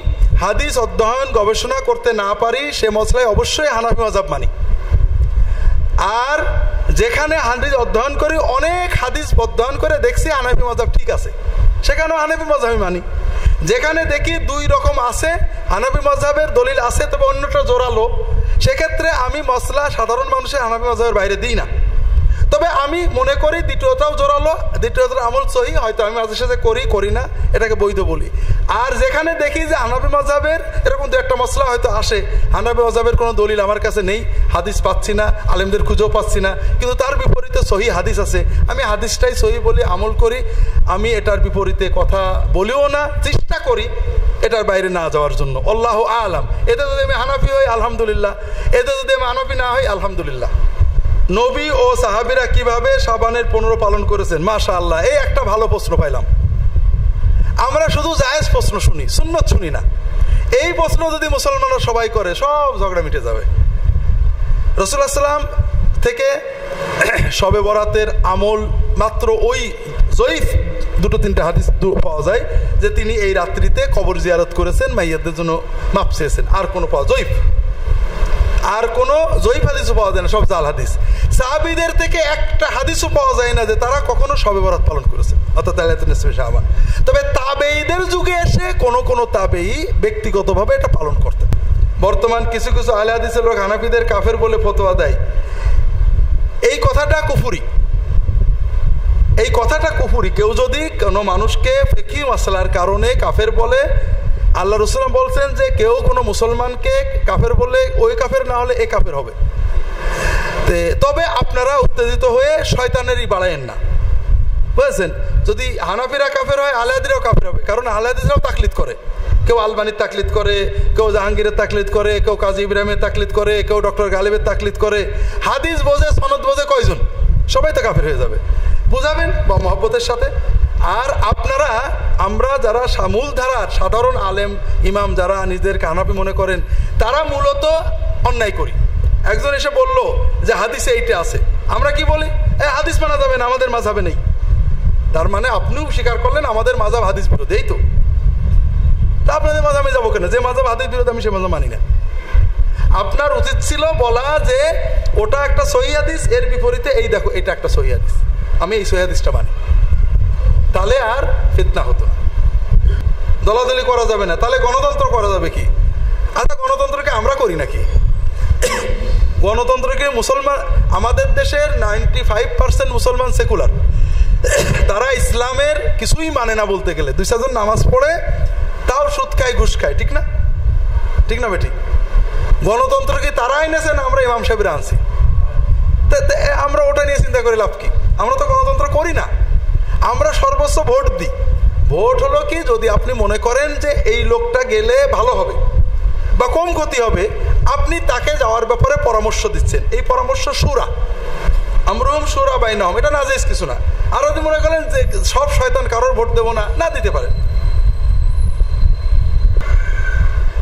হাদিস অধ্যয়ন গবেষণা করতে না পারি সে মসলায় অবশ্যই হানাফি মাযহাব মানি। আর যেখানে হাদিস অধ্যয়ন করি, অনেক হাদিস অধ্যয়ন করে দেখছি হানাফি মাযহাব ঠিক আছে, সেখানেও হানাফি মাযহাবই মানি। যেখানে দেখি 2 রকম আছে, হানাফি মাযহাবের দলিল আছে তবে অন্যটা জোরালো, সেক্ষেত্রে আমি মসলা সাধারণ মানুষের হানাফি মাযহাবের বাইরে দিই না। তবে আমি মনে করি দ্বিতীয়টাও জোরালো, দ্বিতীয়টার আমল সহি, হয়তো আমি মাঝে সাথে করি না, এটাকে বৈধ বলি। আর যেখানে দেখি যে হানাফি মাযহাবের এরকম দু একটা মসলা হয়তো আসে, হানাফি মাযহাবের কোনো দলিল আমার কাছে নেই, হাদিস পাচ্ছি না, আলেমদের খুঁজেও পাচ্ছি না, কিন্তু তার বিপরীতে সহি হাদিস আছে, আমি হাদিসটাই সহি বলি, আমল করি। আমি এটার বিপরীতে কথা বলিও না, চেষ্টা করি এটার বাইরে না যাওয়ার জন্য। আল্লাহু আলাম। এতে যদি আমি হানাফি হই আলহামদুলিল্লাহ, এতে যদি আমি হানাফি না হই আলহামদুলিল্লাহ। নবী ও সাহাবীরা কিভাবে শাবানের 15 পালন করেছেন? মাশাআল্লাহ, এই একটা ভালো প্রশ্ন পাইলাম। আমরা শুধু জায়েজ প্রশ্ন শুনি, সুন্নত শুনি না। এই প্রশ্ন যদি মুসলমানরা সবাই করে, সব ঝগড়া মিটে যাবে। রাসূলুল্লাহ সাল্লাল্লাহু আলাইহি ওয়াসাল্লাম থেকে শবে বরাতের আমল মাত্র ওই জয়ীফ 2-3টা হাদিস পাওয়া যায় যে তিনি এই রাত্রিতে কবর জিয়ারত করেছেন, মাইয়াতদের জন্য মাপ চেয়েছেন। আর কোনো পাওয়া জয়ীফ, আর কোনো জয়ীফ হাদিসও পাওয়া যায় না, সব জাল হাদিস। সাহাবীদের থেকে একটা হাদিসও পাওয়া যায় না যে তারা কখনো শবে বরাত পালন করেছে, অর্থাৎ লাইলাতুন নিসফে শাবান। তবে তাবেঈদের যুগে এসে কোন তাবেঈ ব্যক্তিগতভাবে এটা পালন করতেন। বর্তমান কিছু কিছু আহলে হাদিসের লোক হানাফিদের কাফের বলে ফতোয়া দেয়। এই কথাটা কুফরি, এই কথাটা কুফরি। কেউ যদি কোনো মানুষকে ফিকহি মাসলার কারণে কাফের বলে, আল্লাহ রাসূল বলছেন যে কেউ কোনো মুসলমানকে কাফের বলে ওই কাফের না হলে এ কাফের হবে। তবে আপনারা উত্তেজিত হয়ে শয়তানেরই বাড়ায়েন না, বুঝেছেন? যদি হানাফিরা কাফের হয়, আহলে হাদিসরাও কাফের হবে, কারণ আহলে হাদিসরাও তাকলিদ করে। কেউ আলবানির তাকলিদ করে, কেউ জাহাঙ্গীরের তাকলিদ করে, কেউ কাজী ইব্রাহিমের তাকলিদ করে, কেউ ডক্টর গালিবের তাকলিদ করে। হাদিস বোঝে, সনদ বোঝে কয়জন? সবাই তো কাফের হয়ে যাবে। বুঝাবেন বা মহব্বতের সাথে। আর আপনারা, আমরা যারা মূলধারার সাধারণ আলেম ইমাম যারা নিজেদেরকে হানাফি মনে করেন, তারা মূলত অন্যায় করি। একজন এসে বলল যে হাদিসে এইটা আছে, আমরা কি বলি? হাদিস মানা যাবে না, আমাদের মাযহাবে নেই। তার মানে আপনিও স্বীকার করলেন আমাদের মাযহাব হাদিস বিরোধী। এই তো, তা আপনাদের মাযহাবে যাবো কেন? যে মাযহাব হাদিস বিরোধী আমি সে মাযহাব মানি না। আপনার উচিত ছিল বলা যে ওটা একটা সহিহ হাদিস, এর বিপরীতে এই দেখো এটা একটা সহিহ হাদিস, আমি এই সহিহ হাদিসটা মানি। তাহলে আর ফিতনা হতো না, দলাদলি করা যাবে না। তাহলে গণতন্ত্র করা যাবে কি? আচ্ছা, গণতন্ত্রকে আমরা করি নাকি? গণতন্ত্রকে মুসলমান, আমাদের দেশের 95% মুসলমান সেকুলার, তারা ইসলামের কিছুই মানে না বলতে গেলে। 2-4 জন নামাজ পড়ে, তাও সুদ খায়, ঘুষ খায়, ঠিক না? ঠিক না বেঠিক? গণতন্ত্র কি তারা আইনেছে না আমরা ইমাম সাহেবরা আনছি? আমরা ওটা নিয়ে চিন্তা করে লাভ কি? আমরা তো গণতন্ত্র করি না, আমরা সর্বোচ্চ ভোট দিই। ভোট হলো কি, যদি আপনি মনে করেন যে এই লোকটা গেলে ভালো হবে বা কম ক্ষতি হবে, আপনি তাকে যাওয়ার ব্যাপারে পরামর্শ দিচ্ছেন। এই পরামর্শ শুরা, আমরুহুম শুরা বাইনাহুম, এটা নাজায়েজ কিছু না। আর যদি মনে করেন যে সব শয়তান, কারোর ভোট দেবো না, না দিতে পারেন।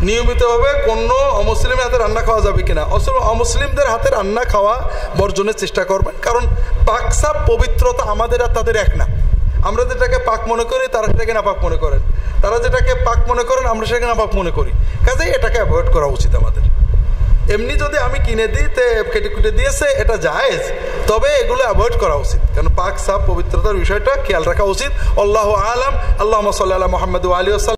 নিয়মিতভাবে কোনো অমুসলিমের হাতে রান্না খাওয়া যাবে কিনা? অমুসলিমদের হাতে রান্না খাওয়া বর্জনের চেষ্টা করবেন, কারণ পাক সাপ পবিত্রতা আমাদের আর তাদের এক না। আমরা যেটাকে পাক মনে করি তারা সেটাকে নাপাক মনে করেন, তারা যেটাকে পাক মনে করেন আমরা সেটাকে নাপাক মনে করি। কাজেই এটাকে অ্যাভয়েড করা উচিত আমাদের। এমনি যদি আমি কিনে দিই, কেটে কুটে দিয়েছে, এটা জায়েজ, তবে এগুলো অ্যাভয়েড করা উচিত, কারণ পাক সাপ পবিত্রতার বিষয়টা খেয়াল রাখা উচিত। আল্লাহু আলাম। আল্লাহুম্মা সাল্লি আলা মুহাম্মাদ ওয়া আলিহি ওয়াসাল্লাম।